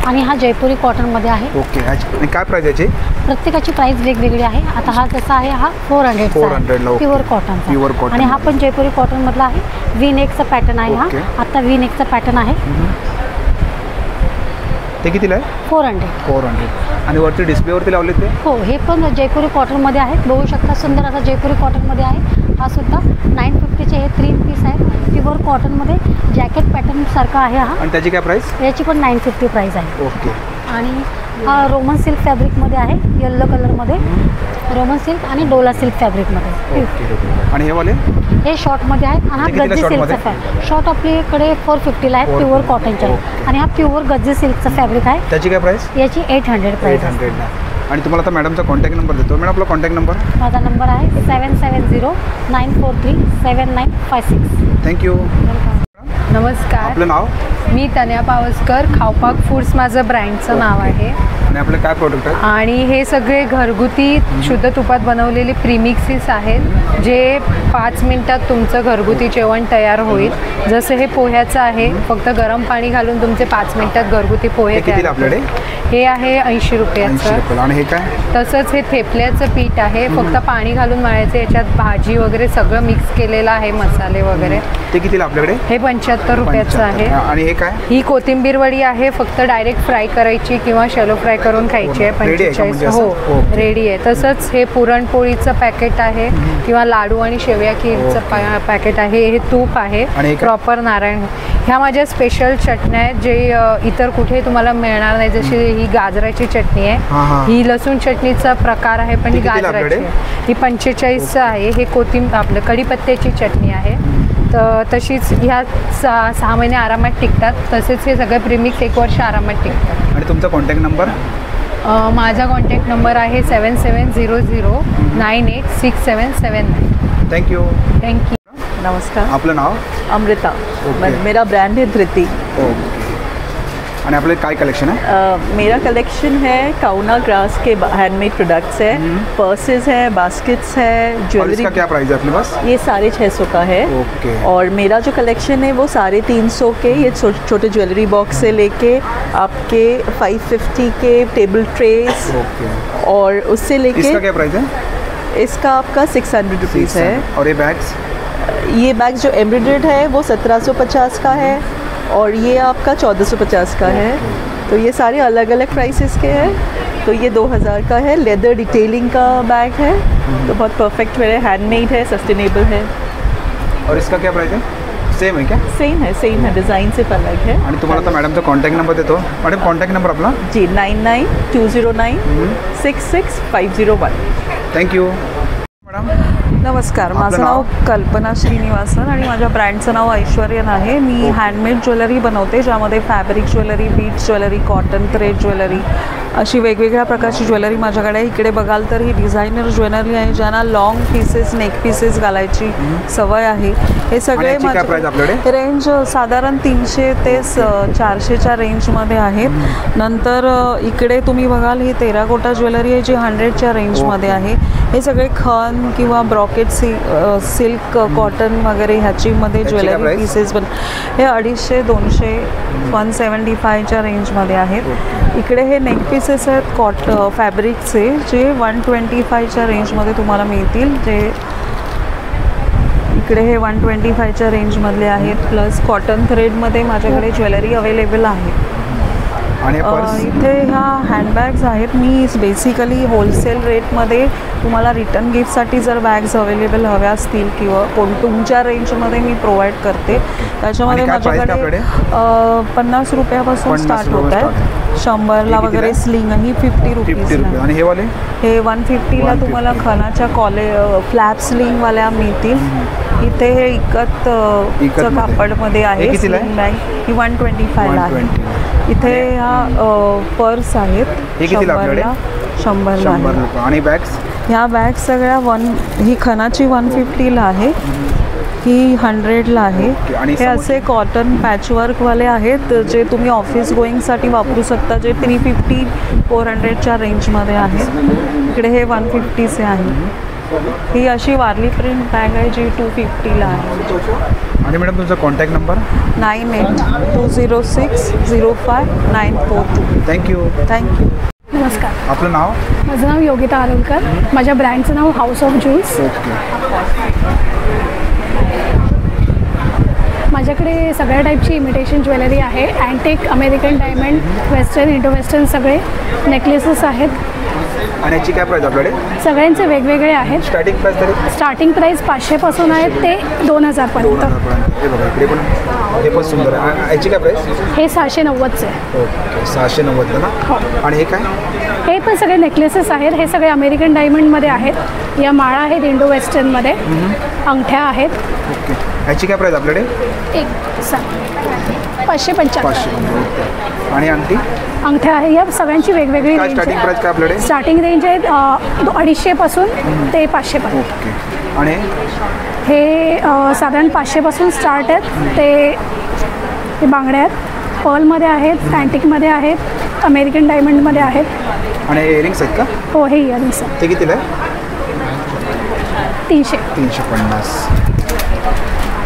आणि हा जयपुरी कॉटनमध्ये आहे. ओके. आणि काय प्राइस याची? प्रत्येकाची प्राइस वेगवेगळी आहे. आता हा जसा आहे हा 400 प्युअर कॉटनचा आणि हा पण जयपुरी कॉटनमधला आहे. वी नेकचा पॅटर्न आहे हा. आता वी नेकचा पॅटर्न आहे. ते कितीला आहे? 400. आणि वरती डिस्प्लेवरती लावले ते? हो. हे पण जयपुरी कॉटनमध्ये आहे, बघू शकता. सुंदर असा जयपुरी कॉटनमध्ये आहे. हा सुद्धा 950चे हे 3 पीस आहे. प्युअर कॉटनमध्ये जॅकेट पॅटर्न सारखा आहे हा. आणि त्याची काय प्राइस? याची पण 950 प्राइस आहे. ओके. आणि हा रोमन सिल्क फॅब्रिकमध्ये आहे, येल्लो कलरमध्ये. रोमन सिल्क आणि डोला सिल्क फॅब्रिकमध्ये. आणि हे वाले? हे शॉर्टमध्ये आहेत आणि हा गज्जी सिल्कचा शॉर्ट आपल्याकडे 450ला आहे, प्युअर कॉटनच्या आहे. आणि हा प्युअर गज्जी सिल्कचा फॅब्रिक आहे. त्याची काय प्राइस? याची 800 प्राइस. आणि तुम्हाला आता मॅडमचा कॉन्टॅक्ट नंबर देतो. मॅडम आपला कॉन्टॅक्ट नंबर? माझा नंबर आहे 7709437956. थँक्यू. नमस्कार. आपलं नाव? मी तन्या पावसकर. खावपाक फूड्स माझं ब्रँडचं नाव आहे. आणि आपले काय प्रोडक्ट आहेत? आणि हे सगळे घरगुती शुद्ध तुपात बनवलेले प्रीमिक्सेस आहेत, जे 5 मिनिटात तुमचं घरगुती जेवण तयार होईल. जसं हे पोह्याचं आहे, फक्त गरम पाणी घालून तुमचे 5 मिनिटात घरगुती पोहे तयार आपल्याकडे. हे आहे 80 रुपयाचं. आणि हे काय? तसंच हे थेपल्याचं पीठ आहे, फक्त पाणी घालून मळायचं. याच्यात भाजी वगैरे सगळं मिक्स केलेलं आहे, मसाले वगैरे. ते कितीला आपल्याकडे? हे 75 रुपयाचं आहे. आणि हे काय? ही कोथिंबीर वडी आहे, फक्त डायरेक्ट फ्राय करायची किंवा शॅलो फ्राय करून खायची आहे. 45. हो, रेडी आहे. तसंच हे पुरणपोळीचं पॅकेट आहे किंवा लाडू आणि शेवया खीरचं पॅकेट आहे. हे तूप आहे, प्रॉपर नारायण. ह्या माझ्या स्पेशल चटण्या आहेत, जे इतर कुठे तुम्हाला मिळणार नाही. जशी ही गाजराची चटणी आहे, ही लसूण चटणीचा प्रकार आहे, पण ही गाजराची आहे. ही 45 आहे. हे आपलं कढीपत्त्याची चटणी आहे. तर तशीच ह्या 6 महिने आरामात टिकतात. तसेच हे सगळे प्रीमिक्स 1 वर्ष आरामात टिकतात. आणि तुमचा कॉन्टॅक्ट नंबर? माझा कॉन्टॅक्ट नंबर आहे 7700986779. थँक्यू. थँक्यू. नमस्कार. आपलं नाव? अमृता. मेरा ब्रांड है धृति. ओके. आणि आपले काय कलेक्शन है? मेरा कलेक्शन है काउना ग्रास के हैंडमेड प्रोडक्ट्स है, पर्सेस है, बास्केट्स है, ज्वेलरी. इसका क्या प्राइस है अपने पास? ये 650 का है. ओके. और मेरा जो कलेक्शन है वो 350 के, ये छोटे ज्वेलरी बॉक्स से लेके आपके 550 के टेबल ट्रेस. ओके. और उससे लेके इसका क्या प्राइस है? इसका आपका 600 रुपीज़ है. और ये बैग्स? ये बैग जो एम्ब्रॉयडर्ड है वो 1750 का है, और ये आपका 1450 का है. तो ये सारे अलग अलग प्राइसेस के हैं. तो ये 2000 का है. लेदर डिटेलिंग का बैग है, तो बहुत परफेक्ट है, हैंडमेड है, सस्टेनेबल है. और इसका क्या प्राइस है? सेम है क्या? सेम है, डिज़ाइन सिर्फ अलग है. आणि तुम्हाला आता मॅडमचा कॉन्टॅक्ट नंबर देतो. मॅडम कॉन्टॅक्ट नंबर आपला? जी 9920966501. थँक्यू. नमस्कार. माझं नाव कल्पना श्रीनिवासन आणि माझ्या ब्रँडचं नाव ऐश्वर्यन आहे. मी हँडमेड ज्वेलरी बनवते, ज्यामध्ये fabric jewellery, beads jewellery, cotton thread jewellery, अशी वेगवेगळ्या प्रकारची ज्वेलरी माझ्याकडे. इकडे बघाल तर ही डिझायनर ज्वेलरी आहे, ज्यांना लॉंग पीसेस, नेक पीसेस घालायची सवय आहे. हे सगळे माझ्याकडे रेंज साधारण 300 ते 400च्या रेंजमध्ये आहेत. नंतर इकडे तुम्ही बघाल ही टेराकोटा ज्वेलरी आहे, जी 100च्या रेंजमध्ये आहे. हे सगळे खन किंवा ब्रॉकेट सिल्क, कॉटन वगैरे ह्याचीमध्ये ज्वेलरी पीसेस हे 250, 200, 175च्या रेंजमध्ये आहेत. इकडे हे नेक पीसेस आहेत फॅब्रिकचे, जे 125च्या रेंजमध्ये तुम्हाला मिळतील. जे इकडे हे 125च्या रेंजमधले आहेत. प्लस कॉटन थ्रेडमध्ये माझ्याकडे ज्वेलरी अवेलेबल आहे. इथे ह्या हँडबॅग्स आहेत. मी बेसिकली होलसेल रेटमध्ये तुम्हाला रिटर्न गिफ्टसाठी जर बॅग्स अवेलेबल हव्या असतील किंवा तुमच्या रेंजमध्ये मी प्रोव्हाइड करते. त्याच्यामध्ये माझ्याकडे 50 रुपयापासून स्टार्ट होत आहेत. 100ला वगैरे स्लिंग ही 50 रुपीजला. आणि हे वाले? हे 150ला तुम्हाला खणाच्या फ्लॅप स्लिंगवाल्या मिळतील. इथे हे इकतचं कापडमध्ये आहे. स्लिंग बॅग ही 125ला आहे. इथे ह्या पर्स आहेत 100ला आहे. आणि बॅग्स? ह्या बॅग्स सगळ्या ही खणाची 150ला आहे, ही 100ला आहे. हे असे कॉटन पॅचवर्कवाले आहेत, जे तुम्ही ऑफिस गोईंगसाठी वापरू शकता, जे 350, 400च्या रेंजमध्ये आहेत. इकडे हे 150चे आहे. ही अशी वारली प्रिंट बॅग आहे, जी 250ला आहे. आणि मॅडम तुमचा कॉन्टॅक्ट नंबर? 9820605942. थँक्यू. नमस्कार. आपलं नाव? माझं नाव योगिता आरोलकर. माझ्या ब्रँडचं नाव हाऊस ऑफ ज्वेल्स. माझ्याकडे सगळ्या टाईपची इमिटेशन ज्वेलरी आहे. Antique, American diamond, western, Indo western सगळे नेकलेसेस आहेत. आणि याची काय प्राइस आपल्याकडे? सगळ्यांचे वेगवेगळे आहेत. स्टार्टिंग प्राइस 500 पासून आहे ते 2000 पर्यंत. हे बघा इकडे पण हे पण सुंदर आहे. याची काय प्राइस? हे 690चे आहे. ओके, 690 ना. आणि हे काय? हे पण सगळे नेकलेसेस आहेत. हे सगळे अमेरिकन डायमंडमध्ये आहेत. या माळा आहेत इंडो वेस्टर्नमध्ये. अंगठ्या आहेत. ओके. याची काय प्राइस आपल्याकडे? 575. आणि अंगठी? अंगठ्या आहे, या सगळ्यांची वेगवेगळी काय रेंज स्टार्टिंग प्राइस काय आपल्याकडे? स्टार्टिंग रेंज आहे 250 पासून ते 500 पर्यंत. ओके. आणि हे साधारण 500 पासून स्टार्ट आहेत. ते बांगड्या आहेत, पर्लमध्ये आहेत, अँटिकमध्ये आहेत, अमेरिकन डायमंडमध्ये आहेत. आणि इयरिंग्स आहेत का? हो, हे इयरिंग्स आहेत. ते कितीला आहे? 300. 350.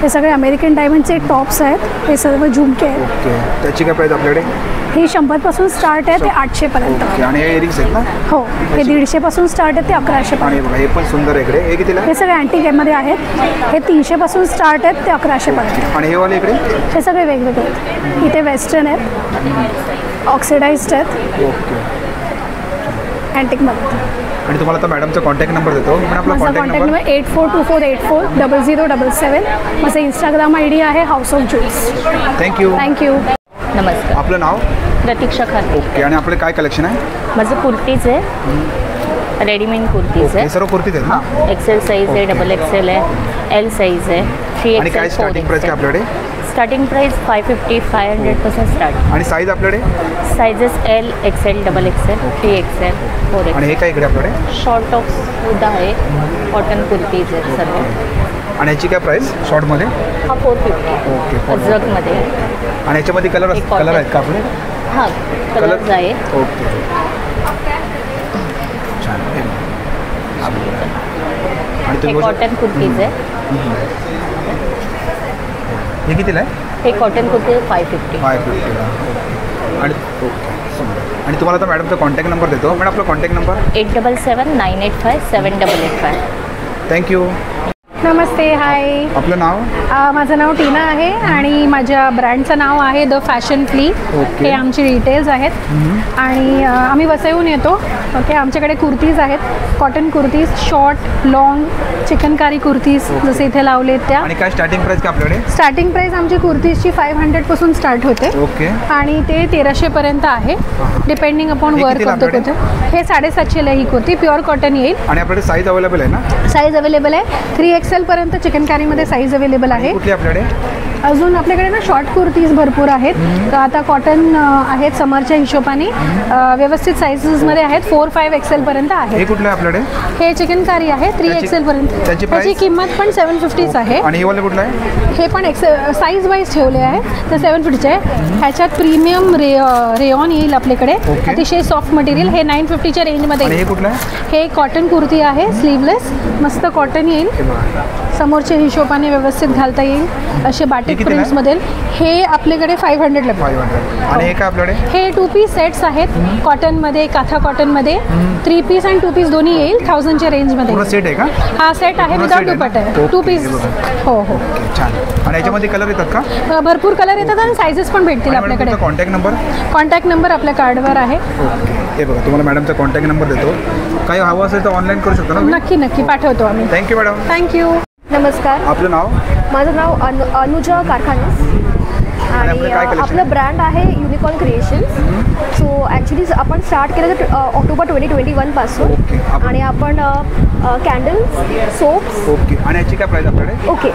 हे सगळे अमेरिकन डायमंडचे टॉप्स आहेत, हे सर्व झुमके आहेत. ओके. त्याची काय प्राइस आपल्याकडे? हे 100 पासून स्टार्ट आहे ते 800 पर्यंत. ओके. आणि हे इयरिंग्स आहेत ना? हो, हे 150 पासून स्टार्ट आहे ते 1100 आणि पर्यंत. बघा हे पण सुंदर आहे इकडे. हे कितीला? हे सगळे अँटिकमध्ये आहेत. हे 300 पासून स्टार्ट आहेत ते 1100 पर्यंत. आणि हे वाले इकडे? हे सगळे वेगवेगळे आहेत. इथे वेस्टर्न आहेत, ऑक्सिडाइज्ड आहेत, ओके. अँटिकमध्ये. आणि तुम्हाला आता मॅडमचा कॉन्टॅक्ट नंबर देतो. पण आपला माझा कॉन्टॅक्ट कॉन्टॅक्ट नंबर 8424840077. माझा इंस्टाग्राम ID आहे house of jewels. Thank you. Thank you. नमस्कार. आपलं नाव? प्रतीक्षा खाते. ओके. आणि आपलं काय कलेक्शन आहे? माझं कुर्तीज आहे, रेडीमेड कुर्तीज हे आहे. सर्व कुर्तीच आहेत ना? एक्सेल साईज आहे, डबल एक्सेल आहे, एल साईज आहे, 3 आणि काय स्टार्टिंग प्राइस काय आपल्याकडे? स्टार्टिंग प्राइस 550 500 पासून स्टार्ट. आणि साईज आपल्याकडे? Sizes L XL, double XL, 3 XL, 4 आणि एक्सेल. हे काय इकडे आपल्याकडे? शॉर्ट टॉप्स सुद्धा आहे, कॉटन कुर्तीज आहेत सर्व. आणि याची काय प्राइस शॉर्टमध्ये? हा 450. ओके. अजरकमध्ये. आणि याच्यामध्ये कलर एक कलर cotton. आहेत का आपले? हां, कलर्स आहे. ओके. छान. आणि हे तुम्ही कॉटन कुर्तीज आहे. हे कितीला आहे? हे कॉटन कुर्ती 550. 550. आणि ओके. आणि तुम्हाला आता मॅडमचा कॉन्टॅक्ट नंबर देतो. मॅडम आपला कॉन्टॅक्ट नंबर? 8779857885. थँक्यू. नमस्ते, हाय. आपलं नाव? माझं नाव टीना आहे आणि माझ्या ब्रँडचं नाव आहे द फॅशन फ्ली. ओके. हे आमची रिटेल्स आहेत आणि आम्ही वसईहून येतो. ओके, आमच्याकडे कुर्तीज आहेत, cotton kurtis, short, long, chikankari kurtis जसे इथे लावलेत त्या. आणि काय स्टार्टिंग प्राइस का आपल्याकडे? स्टार्टिंग प्राइस आमची कुर्तीजची 500 पासून स्टार्ट होते. ओके. आणि ते 1300 पर्यंत आहे, डिपेंडिंग अपॉन हे वर्क कितीला ऑफ द आपल्याकडे? कुर्ती. हे 750 ला ही कुर्ती प्युअर कॉटन येईल. आणि आपल्याकडे साईज अवेलेबल आहे ना? साईज अवेलेबल आहे, 3XL पर्यंत चिकनकारीमध्ये साईज अवेलेबल आहे. कुठली आपल्याकडे? अजून आपल्याकडे ना शॉर्ट कुर्तीज भरपूर आहेत. तर आता कॉटन आहेत समरच्या हिशोबाने, व्यवस्थित साईजेसमध्ये आहेत, 4-5XL पर्यंत हे आहे. कुठलं आहे आपल्याकडे? हे चिकनकारी आहे, 3XL पर्यंत. त्याची त्याची price? किंमत पण 750च आहे. आणि हे वाले कुठलं आहे? हे पण साईज वाईज ठेवले आहे, तर 750चे आहे. ह्याच्यात प्रीमियम रेयॉन येईल आपल्याकडे, ओके. अतिशय सॉफ्ट मटेरियल. हे 950च्या रेंजमध्ये आणि हे येईल. कुठलं आहे? हे कॉटन कुर्ती आहे, स्लीवलेस, मस्त कॉटन येईल, समोरच्या हिशोबाने व्यवस्थित घालता येईल, असे बाटिक कितीला आहे? प्रिंट्समध्ये. हे आपल्याकडे 500 ला. 500. आणि हे काय आपल्याकडे? हे 2 पीस सेट्स आहेत, कॉटनमध्ये, काथा कॉटनमध्ये. 3 पीस आणि 2 पीस दोन्ही येईल 1000च्या रेंजमध्ये. पूर्ण सेट आहे का? हा सेट आहे, पूर्ण विदाउट set आहे दुपट्टा ना? आहे, 2 ओके, पीस. हे बघा. हो हो. ओके, छान. आणि याच्यामध्ये कलर येतात का? भरपूर कलर येतात आणि सायझेस पण भेटतील आपल्याकडे. Contact number? कॉन्टॅक्ट नंबर आपल्या कार्डवर आहे. ओके. हे बघा, तुम्हाला मॅडमचा कॉन्टॅक्ट नंबर देतो. काही हवं असेल तर ऑनलाईन करू शकतो ना? नक्की नक्की पाठवतो आम्ही. Thank you madam. थँक्यू. नमस्कार. आपलं नाव? माझं नाव अनुजा कारखानीस आणि आपलं काय collection आपलं ब्रँड आहे युनिकॉर्न क्रिएशन्स. सो ॲक्च्युली आपण स्टार्ट केलं तर ऑक्टोबर 2021 पासून. ओके. आणि आपण कॅन्डल्स, सोप्स. ओके. आणि याची काय प्राइस आपल्याकडे? ओके.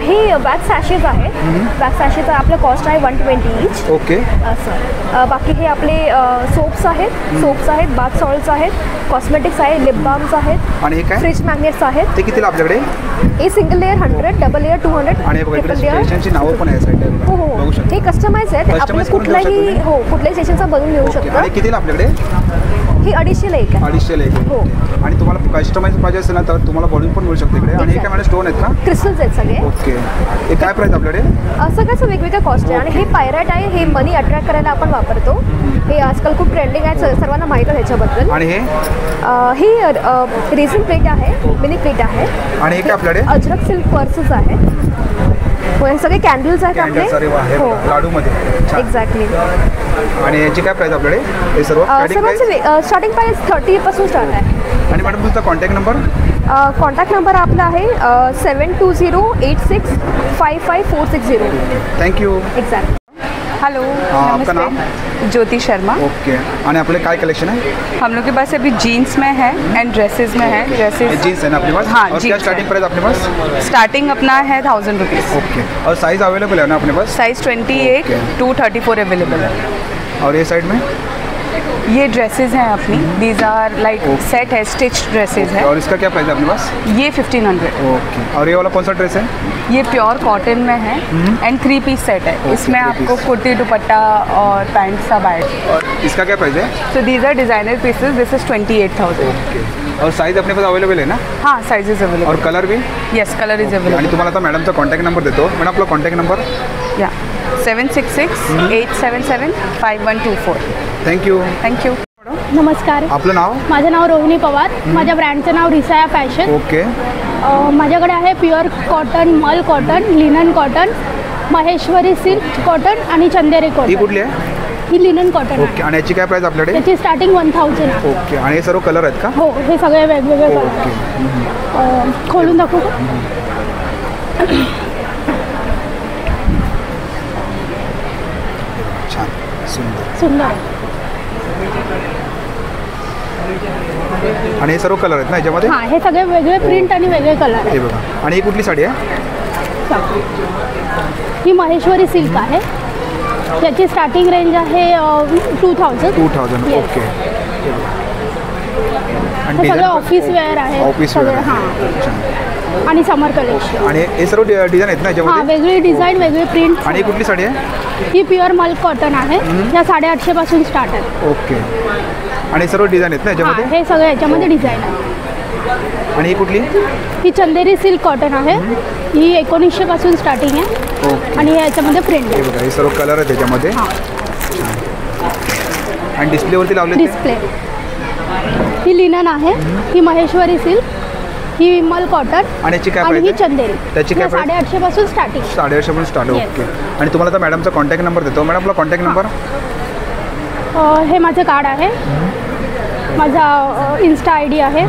हे वॅक्स सॅशेज आहेत. वॅक्स सॅशेचं आपलं कॉस्ट आहे 120 ईच. ओके. असं. बाकी हे आपले सोप्स आहेत, बाथ सॉल्ट्स आहेत, कॉस्मेटिक्स आहे, लिप बाम्स आहेत. आणि हे काय? फ्रिज मॅग्नेट्स आहेत. ते कितीला आपल्याकडे? हे सिंगल लेअर 100, डबल लेअर 200, आणि बघा इकडे ट्रिपल लेअर. स्टेशनची नावं पण आहे साईडला. हो हो. हे कस्टमाइज आहेत, आपण Customize करून देऊ कुठल्याही शकतो हो कुठल्याही स्टेशनचा बनवून घेऊ ओके. शकतो. आणि कितीला आपल्याकडे? हे 250 एक आहे. 250 ला एक. हो. आणि तुम्हाला कस्टमाइज पाहिजे असेल ना तर तुम्हाला बॉलिंग पण मिळू शकते इकडे. आणि हे काय मॅडम स्टोन आहेत का? क्रिस्टल्स आहेत सगळे. ओके. हे काय प्राइस आपल्याकडे? सगळ्याचं वेगवेगळ्या कॉस्ट आहे. आणि हे पायराईट आहे, हे मनी अट्रॅक्ट करायला आपण वापरतो. हे आजकाल खूप ट्रेंडिंग आहे, सर्वांना माहीत आहे ह्याच्याबद्दल. आणि हे? ही रेझिन प्लेट आहे, मिनी प्लेट आहे. आणि हे काय आपल्याकडे? अजरक सिल्क पर्सेस आहेत. हो, हे सगळे कॅन्डल्स आहेत आपले. कॅन्डल्स. अरे वा, हे हो बघा, लाडूमध्ये. छान. एक्झॅक्टली. आणि याची काय प्राइस आपल्याकडे? हे सर्व सर्वांचे स्टार्टिंग प्राइस 30 पासून स्टार्ट आहे. आणि मॅडम तुमचा कॉन्टॅक्ट नंबर? कॉन्टॅक्ट नंबर आपला आहे 7208655 460. थँक्यू. एक्झॅक्ट. हेलो, आपका नाम? ज्योति शर्मा. ओके. आणि आपले काय कलेक्शन है? हम लोग के पास अभी जीन्स में है एंड ड्रेसेस में है. ड्रेसेस जीन्स है ना अपने पास? हाँ, और क्या स्टार्टिंग प्राइस अपने पास? स्टार्टिंग अपना है 1000 रुपीज़. ओके. और साइज अवेलेबल है ना अपने पास? साइज 28 to 34 अवेलेबल है. और ये साइड में? ये ड्रेसेस हैं अपनी, दीज आर लाइक सेट है, स्टिच ड्रेसेस है। और इसका क्या प्राइस है अपने पास? ये 1500। ओके, और ये वाला कौन सा ड्रेस है? ये प्योर कॉटन में है एंड 3 पीस सेट है। इसमें आपको कुर्ती दुपट्टा और पैंट सब आए। और इसका क्या प्राइस है? So these are designer pieces, this is 28,000। Okay, और साइज अपने पास अवेलेबल है ना? हाँ, साइजेस अवेलेबल। और कलर भी? Yes, colour is available. आणि तुम्हाला आता मॅडमचा कॉन्टॅक्ट नंबर देतो. मॅडम आपला कॉन्टॅक्ट नंबर? या 766-877-5124. थँक्यू. थँक्यू. नमस्कार, आपलं नाव? माझं नाव रोहिणी पवार. माझ्या ब्रँडचं नाव रिसाया फॅशन. ओके. माझ्याकडे आहे प्युअर कॉटन, मल cotton, linen cotton, Maheshwari silk cotton आणि चंदेरी ही कॉटन. कुठली आहे? ही लिनन कॉटन ओके, आणि याची काय प्राइस आपल्याकडे? त्याची स्टार्टिंग 1000 आहे. ओके, आणि हे सर्व कलर आहेत का? हो, हे सगळे वेगवेगळे कलर. खोलून दाखवू का? छान, सुंदर सुंदर. आणि हे सर्व कलर आहेत ना याच्यामध्ये? हां, हे सगळे वेगळे प्रिंट आणि वेगळे कलर हे आहेत. बघा, आणि ही कुठली साडी आहे? ही महेश्वरी सिल्क आहे. याची स्टार्टिंग रेंज आहे 2000. 2000. Yes. ओके. हे सगळं ऑफिस वेअर आहे. Office wear. हां, आणि समर कलेक्शन. आणि हे सर्व डिझाईन आहेत ना हां, याच्यामध्ये? वेगळी डिझाईन, वेगळी प्रिंट. आणि ही कुठली साडी आहे? ही प्युअर मल्क कॉटन आहे. या 850 पासून स्टार्ट आहे. ओके, आणि सर्व डिझाईन आहेत ना हां, याच्यामध्ये? हे सगळं याच्यामध्ये डिझाईन आहे. आणि ही कुठली? ही चंदेरी सिल्क कॉटन आहे. ही 1900 पासून स्टार्टिंग आहे. ओके. आणि याच्यामध्ये प्रिंट हे आहे. बघा, हे सर्व कलर आहेत त्याच्यामध्ये. हां, आणि डिस्प्लेवरती लावले ते? डिस्प्ले. ही लिनन आहे. ही महेश्वरी सिल्क. ही मल कॉटन. आणि याची काय आणि प्राइस ही आहे? चंदेरी. त्याची काय प्राइस? 850 पासून स्टार्टिंग. 850 पण स्टार्ट आहे. Yes. ओके, आणि तुम्हाला आता मॅडमचा कॉन्टॅक्ट नंबर देतो. मॅडम आपला कॉन्टॅक्ट नंबर? हे माझं कार्ड आहे. माझा इन्स्टा ID आहे.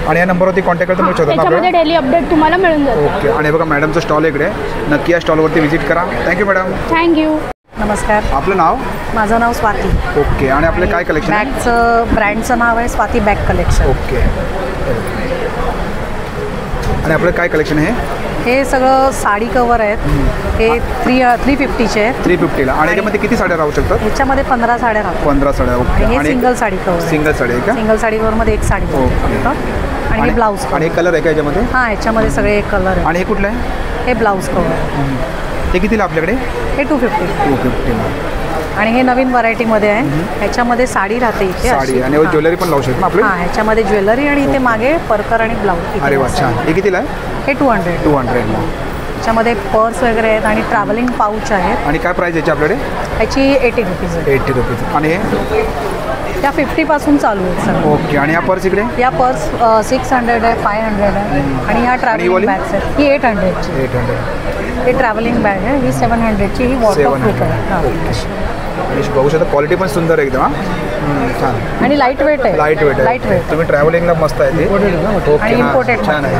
आणि या नंबरवरती कॉन्टॅक्ट करतो मी त्याच्यामध्ये डेली अपडेट तुम्हाला मिळून जाईल. ओके, आणि बघा मॅडमचं स्टॉल इकडे, नक्की या स्टॉलवरती व्हिजिट करा. Thank you madam. थँक्यू. नमस्कार, आपलं नाव? माझं नाव स्वाती. ओके, आणि आपले काय कलेक्शन? बॅगचं ब्रँडचं नाव आहे स्वाती बॅग कलेक्शन. ओके, आणि आपलं काय कलेक्शन आहे? हे सगळं साडी कवर आहेत. हे 350चे आहेत. 350ला. आणि याच्यामध्ये किती साड्या राहू शकतात? ह्याच्यामध्ये 15 साड्या राहतात. 15 साड्या. ओके, हे single sari cover. Single sari आहे का? सिंगल साडी कवरमध्ये एक साडी फक्त. आणि हे ब्लाऊज. आणि कलर आहे का याच्यामध्ये? हां, ह्याच्यामध्ये सगळे कलर आहेत. आणि हे कुठलं आहे? हे ब्लाऊज कवर. हे कितीला आपल्याकडे? हे 250. 250ला. आणि हे नवीन व्हरायटीमध्ये आहे. ह्याच्यामध्ये साडी राहते इथे. साडी आणि ज्वेलरी पण लावू शकतो ना आपले? हां, ह्याच्यामध्ये ज्वेलरी आणि इथे मागे परकर आणि ब्लाऊज. अरे वा, छान. हे कितीला आहे? हे 200. 200ला. त्याच्यामध्ये पर्स वगैरे आहेत आणि ट्रॅव्हलिंग पाऊच आहेत. आणि काय प्राइस याची आपल्याकडे? ह्याची 80 रुपीज आहे. 80 रुपीज. आणि हे? त्या 50 पासून चालू आहेत सगळं. ओके, आणि या पर्स इकडे? या पर्स 600 आहे, 500 आहे. आणि ह्या ट्रॅव्हलिंग बॅग्स आहेत. ही 800ची. 800. ही ट्रॅव्हलिंग बॅग आहे. ही 700ची. ही वॉटरप्रूफ आहे. आणि बघू शकता क्वालिटी पण सुंदर आहे एकदम. छान. आणि लाईट वेट आहे. लाईट वेट आहे. Light weight. तुम्ही ट्रॅव्हलिंगला मस्त आहे ते. आणि इम्पोर्टेड छान आहे.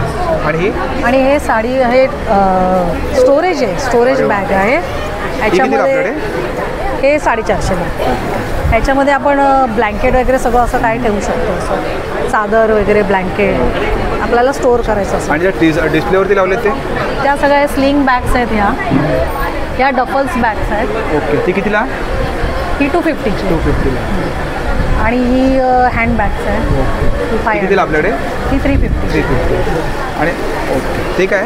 आणि ही? आणि हे साडी हे स्टोरेज आहे. स्टोरेज बॅग आहे. ह्याच्यामध्ये हे 450ला. ह्याच्यामध्ये आपण ब्लँकेट वगैरे सगळं असं काय ठेवू शकतो. असं चादर वगैरे, ब्लँकेट आपल्याला स्टोअर करायचं असं. आणि ज्या डिस्प्लेवरती लावले ते? त्या सगळ्या स्लिंग बॅग्स आहेत. ह्या डफल्स बॅग्स आहेत. ओके, ती कितीला? ही 250ची. 250ला. आणि ही हँड बॅग्स आहे. ही 500. कितीला आपल्याकडे? ही 350. 350. आणि ओके, ते काय?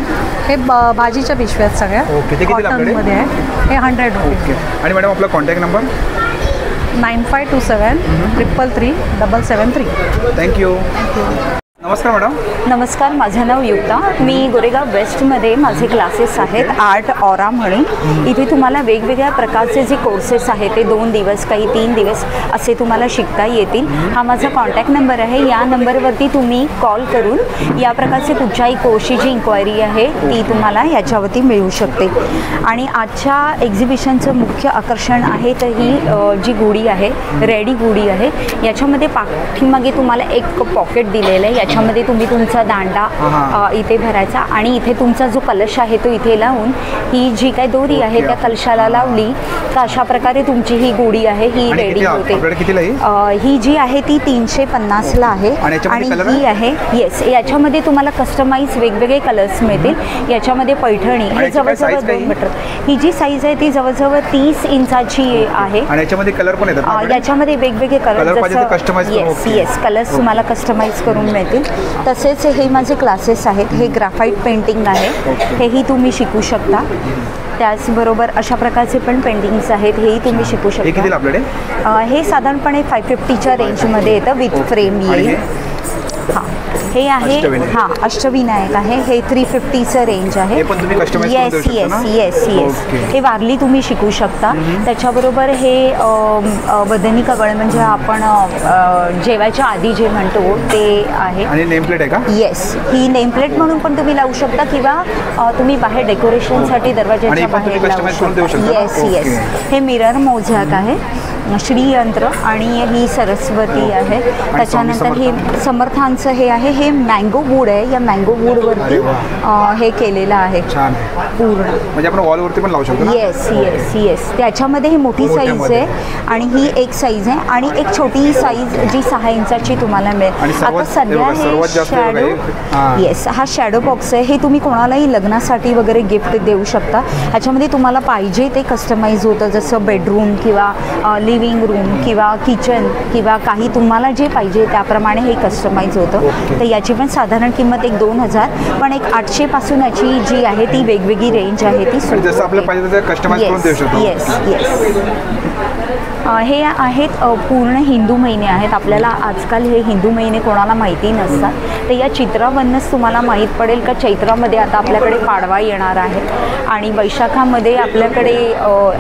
हे भाजीच्या पिशव्या आहेत सगळ्या. ओके, ते कितीला आपल्याकडे? कॉटनमध्ये आहे. हे 100 रुपीज. ओके, आणि मॅडम आपला कॉन्टॅक्ट नंबर? 9527 333 773. थँक्यू. नमस्कार मॅडम. नमस्कार, माझं नाव युक्ता. मी गोरेगाव वेस्टमध्ये माझे क्लासेस आहेत आर्ट ऑरा म्हणून. इथे तुम्हाला वेगवेगळ्या प्रकारचे जे कोर्सेस आहेत ते 2 दिवस, काही 3 दिवस असे तुम्हाला शिकता येतील. हा माझा कॉन्टॅक्ट नंबर आहे. या नंबरवरती तुम्ही कॉल करून या प्रकारचे कुठच्याही कोर्सची जी इन्क्वायरी आहे ती तुम्हाला याच्यावरती मिळू शकते. आणि आजच्या एक्झिबिशनचं मुख्य आकर्षण आहे तर ही जी गुढी आहे, रेडी गुढी आहे. याच्यामध्ये पाठीमागे तुम्हाला एक पॉकेट दिलेलं आहे. त्याच्यामध्ये तुम्ही तुमचा दांडा इथे भरायचा आणि इथे तुमचा जो कलश आहे तो इथे लावून ही जी काही दोरी आहे त्या कलशाला लावली तर अशा प्रकारे तुमची ही गुढी आहे ही रेडी होते. ही जी आहे ती 350ला आहे आणि ही आहे येस याच्यामध्ये तुम्हाला कस्टमाइज वेगवेगळे कलर्स मिळतील. याच्यामध्ये पैठणी हे जवळजवळ 2 मीटर ही जी साईज आहे ती जवळजवळ 30 इंचाची आहे आणि याच्यामध्ये कलर पण येतात. याच्यामध्ये वेगवेगळे कलर येस कलर्स तुम्हाला कस्टमाइज करून मिळतील. तसेच हे माझे क्लासेस आहेत. हे ग्राफाईट पेंटिंग आहे हेही तुम्ही शिकू शकता. त्याचबरोबर अशा प्रकारचे पण पेंटिंग्स आहेत हेही तुम्ही शिकू शकता. हे साधारणपणे 550च्या रेंजमध्ये येतं विथ फ्रेम येईल. हां हे आहे अष्टविनायक आहे हे 350चं रेंज आहे. येस येस येस येस हे वारली तुम्ही शिकू शकता. त्याच्याबरोबर हे बदनी कवळ म्हणजे आपण जेवायच्या आधी जे म्हणतो ते आहे. आणि नेमप्लेट आहे का? येस ही नेमप्लेट म्हणून पण तुम्ही लावू शकता किंवा तुम्ही बाहेर डेकोरेशनसाठी दरवाजाच्या बाहेर लावू शकता. येस येस हे मिरर मोझॅक आहे. श्रीयंत्र आणि ही सरस्वती आहे. त्याच्यानंतर हे समर्थांचं हे आहे हे मँगो वूड आहे. या मँगो वूडवरती हे केलेलं आहे पूर्ण म्हणजे आपण वॉलवरती पण लावू शकतो. येस येस येस त्याच्यामध्ये ही मोठी साईज आहे आणि ही एक साईज आहे आणि एक छोटी साईज जी 6 इंचाची तुम्हाला मिळेल. आता सध्या हे शॅडो येस हा शॅडो बॉक्स आहे. हे तुम्ही कोणालाही लग्नासाठी वगैरे गिफ्ट देऊ शकता. ह्याच्यामध्ये तुम्हाला पाहिजे ते कस्टमाइज होतं जसं बेडरूम किंवा लिव्हिंग रूम किंवा किचन किंवा काही तुम्हाला जे पाहिजे त्याप्रमाणे हे कस्टमाइज होतं. तर याची पण साधारण किंमत एक 2000 पण एक 800 पासून याची जी आहे ती वेगवेगळी रेंज आहे ती जसं आपल्याला पाहिजे तसं कस्टमाइज करून देऊ शकतो. येस येस हे आहेत पूर्ण हिंदू महिने आहेत. आपल्याला आजकाल हे हिंदू महिने कोणाला माहिती नसतात. तर या चित्रावरूनच तुम्हाला माहीत पडेल का चैत्रामध्ये आता आपल्याकडे पाडवा येणार आहे आणि वैशाखामध्ये आपल्याकडे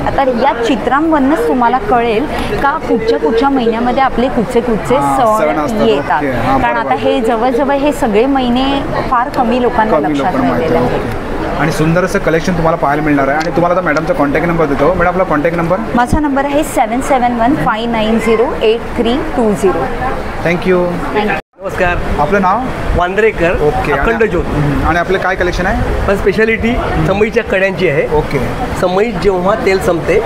आता या चित्रांवरूनच तुम्हाला कळेल का कुठच्या महिन्यामध्ये आपले कुठचे सण येतात. कारण आता हे जवळजवळ हे सगळे महिने फार कमी लोकांना लक्षात राहिलेले आहेत. आणि सुंदर असं कलेक्शन तुम्हाला पाहायला मिळणार आहे. आणि तुम्हाला आता मॅडमचा कॉन्टॅक्ट नंबर देतो. मॅडम आपला कॉन्टॅक्ट नंबर? माझा नंबर आहे 7715908320. थँक्यू. नमस्कार. आपलं नाव? वांद्रेकर. ओके. अखंड ज्योत. आणि आपलं काय कलेक्शन आहे? पण स्पेशालिटी समईच्या कड्यांची आहे. ओके. समई जेव्हा तेल संपते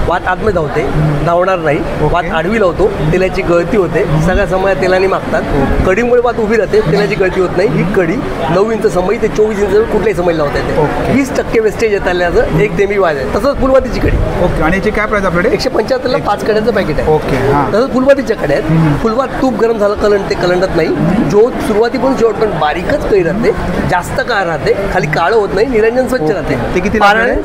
वात आतमध्ये धावते धावणार नाही. वात आडवी लावतो तेलाची गळती होते. सगळ्या समया तेलाने मागतात. कढीमुळे वात उभी राहते तेलाची गळती होत नाही. ही कढी 9 इंच समई ते 24 इंच कुठल्याही समई लावता येते. 20% वेस्टेज येत आल्याचं एक तेमी वाज आहे. तसंच फुलवातीची कढी. ओके. आणि याची काय प्राइस आपल्याकडे? 175ला 5 कड्यांचं पॅकेट आहे. ओके. तसंच फुलवातीच्या कड्या आहेत. फुलवात तूप गरम झालं कलंडते कलंडत नाही. जो सुरुवातीपासून शेवट पण बारीकच कळी राहते. जास्त काळ राहते. खाली काळं होत नाही. निरंजन स्वच्छ राहते. ते किती?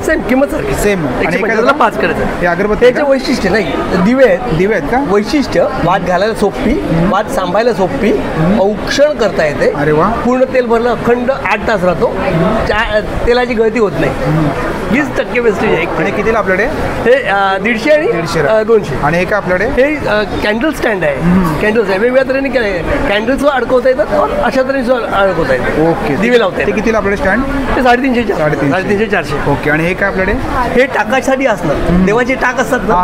सेम किंमत सारखी सेम. 175ला 5 करायचं. हे अगरबत्ती त्याचे वैशिष्ट्य नाही दिवे आहेत का? वैशिष्ट्य वात घालायला सोपी वात सांभाळायला सोपी औक्षण करता येते. अरे वा. पूर्ण तेल भरलं अखंड 8 तास राहतो. तेलाची गळती होत नाही. 20% वेस्टेज आहे. आणि कितीला आपल्याकडे? हे 150 आणि 200. आणि हे काय आपल्याकडे? हे कॅन्डल स्टँड आहे. कॅन्डल्स आहे वेगवेगळ्या तऱ्हेने केलं आहे. कॅन्डल्सवर अडकवता येतात अशा तऱ्हेने अडकवता येतात. ओके. दिवे लावता ते कितीला आपल्याकडे स्टँड? ते 350 400. ओके. आणि हे काय आपल्याकडे? हे टाकासाठी असणार देवाचे टाक असतात ना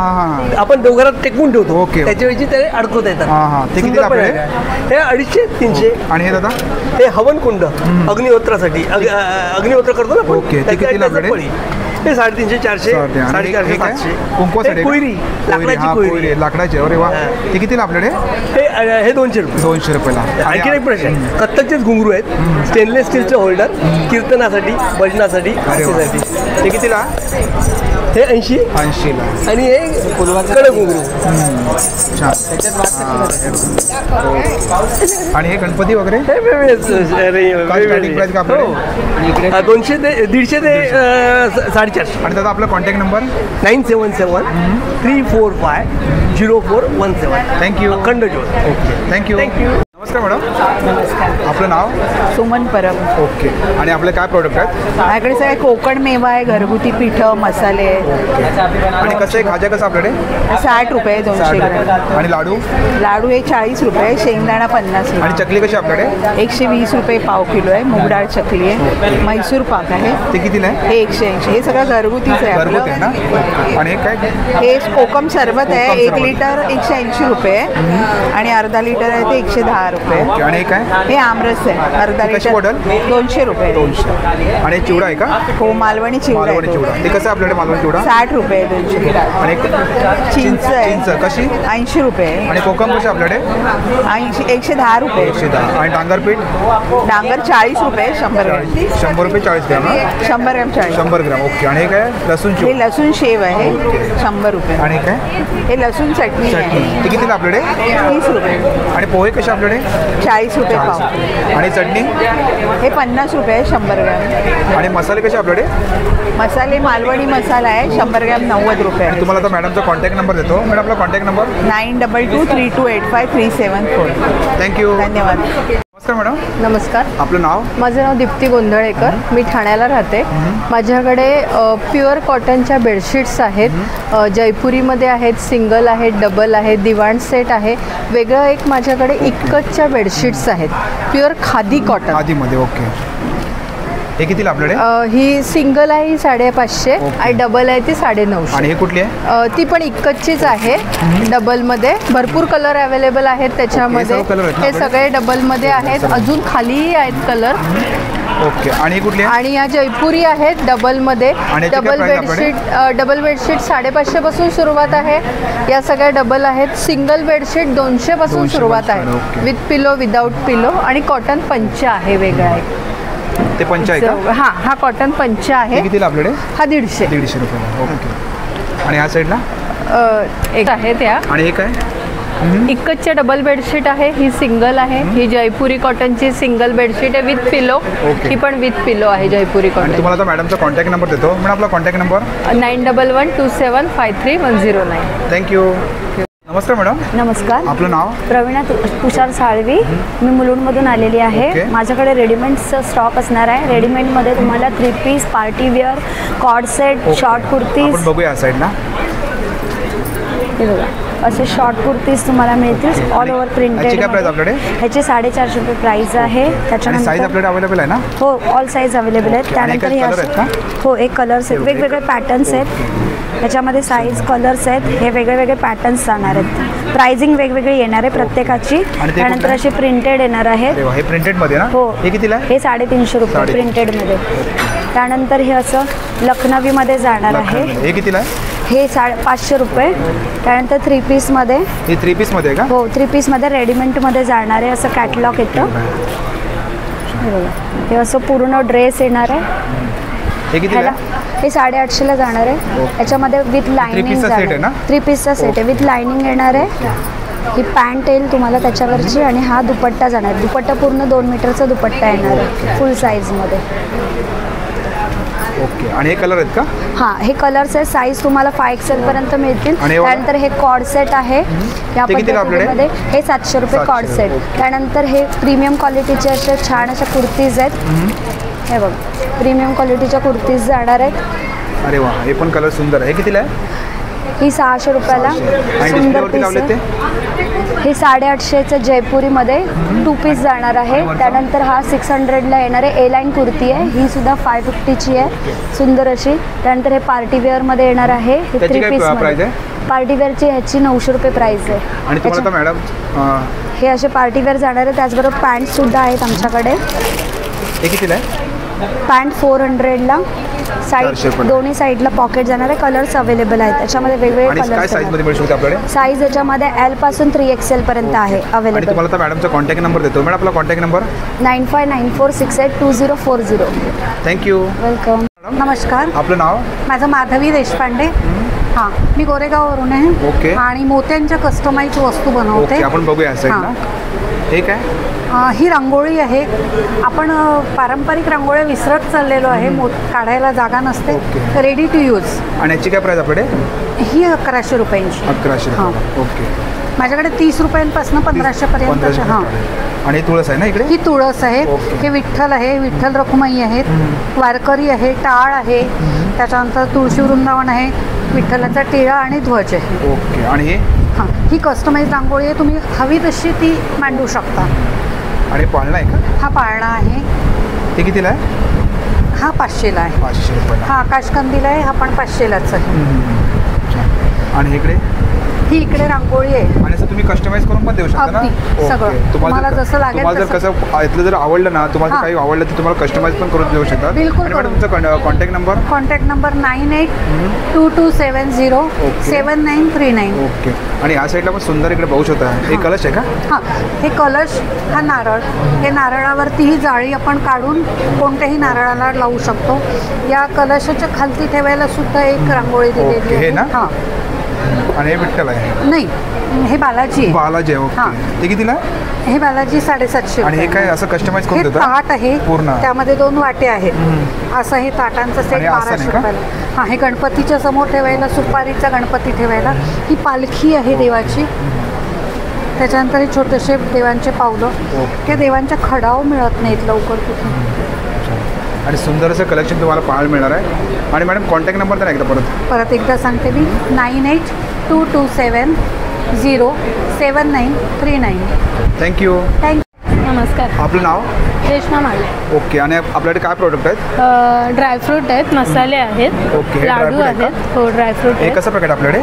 आपण देवघरात टेकवून ठेवतो. ओके. त्याच्यावेळी ते अडकवता येतात. ते कितीला आपल्याकडे? हे 250-300. आणि हे दादा? हे हवन कुंड अग्निहोत्रासाठी अग्निहोत्र करतो ना. ओके. ते कितीला आपल्याकडे? हे 350-400 450 500. कुंकवासाठी कोयरी लाकडाची कोयरी लाकडाची. अरे वा. ते कितीला आपल्याकडे? हे 200 रुपये. 200 रुपयाला. आणखी एक प्रश्न आहे. कत्तलचेच घुंगरू आहेत. स्टेनलेस स्टीलचं होल्डर कीर्तनासाठी भजनासाठी ते कितीला? हे 80ला. आणि हे कडक घुंगरू. आणि हे गणपती वगैरे? 200 ते 150 ते 450. आणि दादा आपला कॉन्टॅक्ट नंबर? 9773450417. थँक्यू. अखंड ज्योत. ओके. थँक्यू. नमस्कार मॅडम. नमस्कार. आपलं नाव? सुमन परब. ओके. आणि आपले काय प्रोडक्ट आहेत? माझ्याकडे सगळे कोकण मेवा आहे घरगुती पिठं मसाले. आणि कसं आहे खाजा कसं आपल्याकडे? 60 रुपये 200 ग्रॅम. आणि लाडू? लाडू हे 40 रुपये. शेंगदाणा 50 रुपये. आणि चकली कशी आपल्याकडे? 120 रुपये पाव किलो आहे. मूग डाळ चकली आहे. म्हैसूर पाक आहे. ते कितीला आहे? हे 180. हे सगळं घरगुतीच आहे घरगुती आहे ना. आणि हे काय? हे कोकम सरबत आहे. 1 लिटर 180 रुपये आणि अर्धा लिटर आहे ते 110 रुपये. ओके. आणि हे काय? हे आमरस आहे अर्धा कशी लिटर बॉटल? 200 रुपये. 200. आणि चिवडा आहे का? हो मालवणी चिवडा मालवणी चिवडा. ते कसं आपल्याकडे मालवणी चिवडा? 60 रुपये 200 ग्राम. आणि चिंच आहे चिंच कशी? 80 रुपये. आणि कोकम कशी आपल्याकडे? 110 रुपये. 110. आणि डांगरपीठ? डांगर 40 रुपये 100 ग्राम. 100 रुपये 40 ग्राम. 100 ग्राम 40. 100 ग्राम. ओके. आणि हे काय? लसूण हे लसूण शेव आहे 100 रुपये. आणि काय? हे लसूण चटणी आहे. ते कितीला आपल्याकडे? 30 रुपये. आणि पोहे कसे आपल्याकडे? 40 रुपये पाव. आणि चटणी? हे 50 रुपये 100 ग्राम. आणि मसाले कसे आपल्याकडे? मसाले मालवणी मसाला आहे 100 ग्राम 90 रुपये. आणि तुम्हाला आता मॅडमचा कॉन्टॅक्ट नंबर देतो. मॅडम आपला कॉन्टॅक्ट नंबर? 9223285374. थँक्यू. धन्यवाद. नमस्कार मॅडम. नमस्कार. आपलं नाव? माझं नाव दीप्ती गोंधळेकर. मी ठाण्याला राहते. माझ्याकडे प्युअर कॉटनच्या बेडशीट्स आहेत. जयपुरीमध्ये आहेत, सिंगल आहेत, डबल आहेत, दिवाण सेट आहे. वेगळं एक माझ्याकडे इक्कतच्या बेडशीट्स आहेत प्युअर खादी कॉटन. खादीमध्ये. ओके. हे कितीला आपल्याकडे? ही सिंगल आहे ही 550 आणि डबल आहे ती 950. आणि हे कुठली आहे? ती पण इक्कतचीच आहे. डबलमध्ये भरपूर कलर अवेलेबल आहेत त्याच्यामध्ये. हे सगळे डबलमध्ये आहेत. अजून खालीही आहेत कलर. ओके. आणि कुठली आहे? आणि या जयपुरी आहेत डबलमध्ये. डबल बेडशीट 550 पासून सुरुवात आहे. या सगळ्या डबल आहेत. सिंगल बेडशीट 200 पासून सुरुवात आहे. विथ पिलो, विदाउट पिलो. आणि कॉटन पंच आहे वेगळा आहे. ते पंच आहे का? हां, हा कॉटन पंच आहे. कितीला आपल्याकडे? हा 150. 150 रुपये. ओके. आणि ह्या साईडला एक आहे त्या. आणि हे काय? इक्कतच्या डबल बेडशीट आहे. ही सिंगल आहे. ही जयपुरी कॉटनची सिंगल बेडशीट आहे विथ पिलो. ही पण विथ पिलो आहे जयपुरी कॉटन. आणि तुम्हाला आता मॅडमचा कॉन्टॅक्ट नंबर देतो. मॅडम आपला कॉन्टॅक्ट नंबर? 9112753109. थँक्यू. नमस्कार मॅडम. नमस्कार. आपलं नाव? प्रवीणा तुषार साळवी. मी मुलुंडमधून आलेली आहे. माझ्याकडे रेडीमेडचं स्टॉक असणार आहे. रेडीमेडमध्ये तुम्हाला 3 piece, party wear, coord set, short kurtis. आपण बघूया या साईडला. हे बघा असे शॉर्ट कुर्तीज तुम्हाला मिळतील ऑल ओव्हर प्रिंटेड. काय प्राइस आपल्याकडे? ह्याची 450 रुपये प्राइस आहे. त्याच्यानंतर साईज आपल्याकडे अवेलेबल आहे ना? हो, ऑल साईज अवेलेबल आहेत. त्यानंतर हे हो एक कलर्स आहेत, वेगवेगळे पॅटर्न्स आहेत. ह्याच्यामध्ये साईज कलर्स आहेत. हे वेगळे वेगळे पॅटर्न्स जाणार आहेत. प्राइसिंग वेगवेगळी येणार आहे प्रत्येकाची. त्यानंतर असे प्रिंटेड येणार आहेत. हे प्रिंटेड मध्ये ना? हो. हे कितीला आहे? हे 350 रुपये प्रिंटेडमध्ये. त्यानंतर हे असं लखनवीमध्ये जाणार आहे. हे कितीला आहे? हे 550 रुपये. त्यानंतर 3 पीसमध्ये. हे 3 पीसमध्ये आहे का? हो, 3 पीसमध्ये रेडीमेडमध्ये जाणार आहे. असं कॅटलॉग येतं. हे असं पूर्ण ड्रेस येणार आहे. हे कितीला? हे 850ला जाणार आहे. याच्यामध्ये विथ लाइनिंग जाणार. 3 पीसचा सेट आहे विथ लाइनिंग येणार आहे. ही पॅन्ट येईल तुम्हाला त्याच्यावरची. आणि हा दुपट्टा जाणार. दुपट्टा पूर्ण 2 मीटरचा दुपट्टा येणार आहे फुल साईजमध्ये. ओके. आणि हे कलर आहेत का? हां, हे कलर्स आहेत. साईज तुम्हाला 5XL पर्यंत मिळतील. त्यानंतर हे कॉर्ड सेट आहे या पद्धतीमध्ये. हे 700 रुपये कॉर्ड सेट. त्यानंतर हे प्रीमियम क्वालिटीचे असे छान अशा कुर्तीज आहेत. हे बघ प्रीमियम क्वालिटीच्या कुर्तीज जाणार आहेत. अरे वा, हे पण कलर सुंदर आहे. हे कितीला आहे? ही 600 रुपयाला सुंदर पीस आहे. हे 850चं जयपुरीमध्ये 2 पीस जाणार आहे. त्यानंतर हा 600ला येणार आहे. ए लाईन कुर्ती आहे. ही सुद्धा 550ची आहे सुंदर अशी. त्यानंतर हे पार्टी वेअरमध्ये येणार आहे. हे 3 पीसमध्ये. पार्टी वेअरची ह्याची 900 रुपये प्राईस आहे. आणि तुम्हाला मॅडम हे असे पार्टी वेअर जाणार आहे. त्याचबरोबर पॅन्टसुद्धा आहेत आमच्याकडे. हे कितीला आहे? पॅन्ट 400ला. साईड दोन्ही साईडला पॉकेट जाणार आहे. कलर्स अवेलेबल आहेत त्याच्यामध्ये वेगवेगळे कलर्स. साईज याच्यामध्ये L पासून 3XL पर्यंत आहे अवेलेबल. तुम्हाला मॅडमचा कॉन्टॅक्ट नंबर देतो. मॅडम आपला कॉन्टॅक्ट नंबर? 9594682040. थँक्यू. वेलकम. नमस्कार. आपलं नाव? माझं माधवी देशपांडे. हां, मी गोरेगाववरून आहे. ओके. आणि मोत्यांच्या कस्टमाइज वस्तू बनवते. आपण बघूया साईडला. हे काय? ही रांगोळी आहे. आपण पारंपरिक रांगोळ्या विसरत चाललेलो आहे. काढायला जागा नसते. Ready to use. आणि याची काय प्राइस आपल्याकडे? ही 1100 रुपयांची. 1100. ओके. माझ्याकडे 30 रुपयांपासून 1500 पर्यंत. हां. आणि तुळस आहे ना इकडे? ही तुळस आहे. हे विठ्ठल आहे. विठ्ठल रखुमाई आहेत. वारकरी आहे. टाळ आहे. त्याच्यानंतर तुळशी वृंदावन आहे. विठ्ठलाचा टिळा आणि ध्वज आहे. ओके. आणि हे? हां, ही कस्टमाइज रांगोळी आहे. तुम्ही हवी तशी ती मांडू शकता. आणि पाळणा आहे का? हा पाळणा आहे. ते कितीला आहे? हा 500ला आहे. 500 रुपये. हा आकाशकंदील आहे. हा पण 500लाच आहे. आणि इकडे? ही इकडे रांगोळी आहे आणि असं तुम्ही कस्टमाइज करून पण देऊ शकता ना? अगदी, सगळं. तुम्हाला जसं लागेल तुम्हाला जर तसं. कसं इथलं जर आवडलं ना, तुम्हाला हां. काही आवडलं तर तुम्हाला कस्टमाइज पण करून देऊ शकता. बिलकुल आणि मॅडम तुमचा contact number? Contact number 9822707939. Okay. आणि या साईडला पण सुंदर इकडे बघू शकता. हे कलश आहे का? हां, हे कलश, हा नारळ, हे नारळावरती ही जाळी आपण काढून कोणत्याही नारळाला लावू शकतो. या कलशाच्या खालती ठेवायला सुद्धा एक रांगोळी दिलेली हे आहे. ना? हां. आणि हे विठ्ठल आहे? नाही, हे बालाजी आहे. बालाजी आहे. ओके. ते कितीला? हे बालाजी 750. आणि हे काय असं कस्टमाइज करून हे देता? ताट आहे पूर्ण. त्यामध्ये 2 वाटे आहेत. असं हे ताटांचं सेट आणि असं 1200 नाही का? रुपयाला. हां, हे गणपतीच्या समोर ठेवायला, सुपारीचा गणपती ठेवायला. ही पालखी आहे देवाची. त्याच्यानंतर हे छोटेसे देवांचे पावलं. त्या देवांच्या खडाव मिळत नाहीत लवकर कुठे. आणि सुंदर असं कलेक्शन तुम्हाला पाहायला मिळणार आहे. आणि मॅडम कॉन्टॅक्ट नंबर तर एकदा परत एकदा सांगते मी, 9822707939. थँक्यू. नमस्कार. आपलं नाव? रेश्मा माळे. ओके. आणि आपल्याकडे काय प्रोडक्ट आहेत? ड्रायफ्रूट आहेत, मसाले आहेत, ओके. लाडू ड्रायफ्रूट आहे आहेत. हो, ड्रायफ्रूट हे आहे. कसं पॅकेट आपल्याकडे?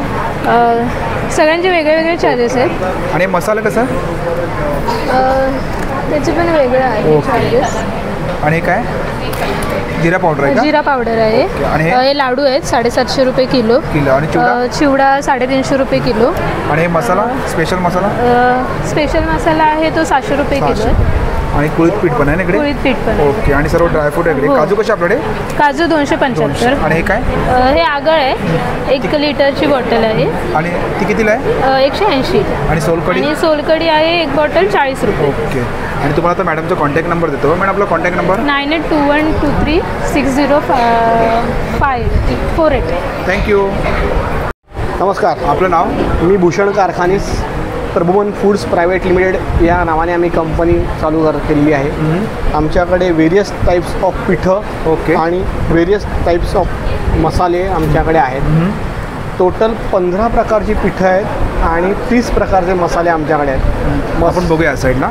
सगळ्यांचे वेगळे वेगळे चार्जेस आहेत. आणि मसाला कसं? त्याचे पण वेगळे आहे चार्जेस. आणि हे काय? जिरा पावडर आहे का? जिरा पावडर आहे. आणि हे लाडू आहेत 750 रुपये किलो. आणि चिवडा? चिवडा 350 रुपये किलो. आणि हे मसाला, स्पेशल मसाला? स्पेशल मसाला आहे तो 700 रुपये किलो आहे. आणि कुळीत पीठ पण आहे ना इकडे? कुळीत पीठ पण आहे. ओके. आणि सर्व ड्रायफ्रूट आहे इकडे. हो. काजू कसे आपल्याकडे? काजू 275. आणि हे काय? हे आगळ आहे, 1 लिटरची बॉटल आहे. आणि ती कितीला आहे? 180. आणि सोलकढी? आणि सोलकढी आहे 1 बॉटल 40 रुपये. ओके. आणि तुम्हाला आता मॅडमचा कॉन्टॅक्ट नंबर देतो. मॅडम आपला कॉन्टॅक्ट नंबर? 9821236048. थँक्यू. नमस्कार. आपलं नाव? मी Bhushan Karkhanis Prabhuvan foods private limited या नावाने आम्ही कंपनी चालू केलेली आहे. आमच्याकडे व्हेरियस टाईप्स ऑफ पिठं आणि व्हेरियस टाईप्स ऑफ मसाले आमच्याकडे आहेत. टोटल 15 प्रकारची पिठं आहेत आणि 30 प्रकारचे मसाले आमच्याकडे आहेत. आपण बघूया या साईडला.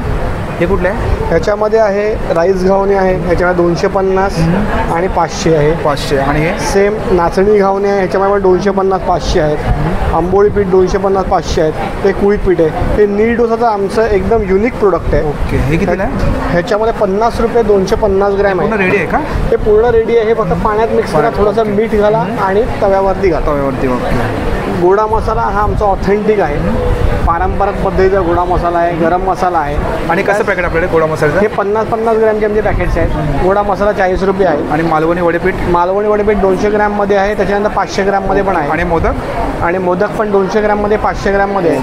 हे कुठले आहे? ह्याच्यामध्ये आहे राईस घावणे आहे, ह्याच्यामध्ये 250 आणि 500 आहे. 500. आणि हे सेम नाचणी घावणे आहे, ह्याच्यामध्ये 250 500 आहेत. आंबोळी पीठ 250 500 आहेत. ते कुळीत पीठ आहे. हे नील डोसाचं आमचं एकदम युनिक प्रोडक्ट आहे. ओके. हे कितीला आहे? ह्याच्यामध्ये 50 रुपये 250 ग्रॅम आहे. पूर्ण रेडी आहे का? हे पूर्ण रेडी आहे. हे फक्त पाण्यात मिक्स करा, थोडंसं मीठ घाला आणि तव्यावरती घाला. ओके. गोडा मसाला हा आमचा ऑथेंटिक आहे. पारंपरिक पद्धतीचा गोडा मसाला आहे, गरम मसाला आहे. आणि कसं पॅकेट आपल्याकडे गोडा मसाल्याचं? हे 50-50 ग्रॅमचे आमचे पॅकेट्स आहेत. गोडा मसाला 40 रुपये आहे. आणि मालवणी वडेपीठ? मालवणी वडेपीठ 200 ग्रॅममध्ये आहे. त्याच्यानंतर 500 ग्रॅममध्ये पण आहे. आणि मोदक? आणि मोदक पण 200 ग्रॅममध्ये 500 ग्रॅममध्ये आहे.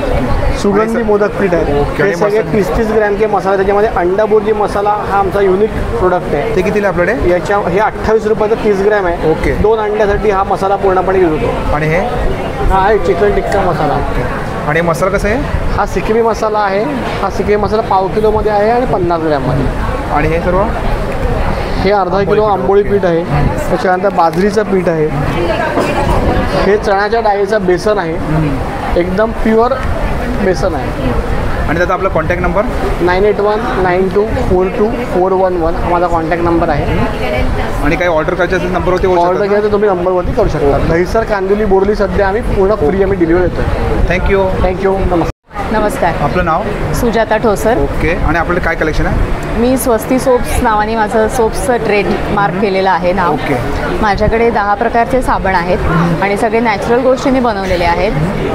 सुगंधी मोदक पीठ आहे. हे सगळे 30-30 ग्रॅमचे मसाला. त्याच्यामध्ये अंडा बुर्जी मसाला हा आमचा युनिक प्रोडक्ट आहे. ते कितीला आपल्याकडे? याच्या हे 28 रुपयाचं 30 ग्रॅम आहे. ओके. 2 अंड्यासाठी हा मसाला पूर्णपणे यूज होतो. आणि हे? हा आहे चिकन टिक्का मसाला. आणि मसाला कसा आहे? हा सिक्किमी मसाला आहे. हा सिक्किमी मसाला पाव किलोमध्ये आहे आणि 50 ग्रॅममध्ये. आणि हे सर्व? हे अर्धा किलो आंबोळी पीठ आहे. त्याच्यानंतर बाजरीचं पीठ आहे. हे चण्याच्या डाळीचं बेसन आहे. एकदम प्युअर बेसन आहे. आणि त्याचा आपला कॉन्टॅक्ट नंबर? 9819242411 हा माझा कॉन्टॅक्ट नंबर आहे. आणि काही ऑर्डर करायचे असेल नंबरवरती ऑर्डर घ्यायचं तर तुम्ही नंबरवरती करू शकता. दहीसर कांदिवली बोरली सध्या आम्ही पूर्ण फ्री आम्ही डिलिव्हरी देतो. थँक्यू. नमस्कार. नमस्कार. आपलं नाव? सुजाता ठोसर. ओके. आणि आपल्याकडे काय कलेक्शन आहे? मी स्वस्ती सोप्स नावाने माझं सोप्सचं ट्रेडमार्क केलेलं आहे नाव. ओके. माझ्याकडे 10 प्रकारचे साबण आहेत आणि सगळे नॅचरल गोष्टींनी बनवलेले आहेत.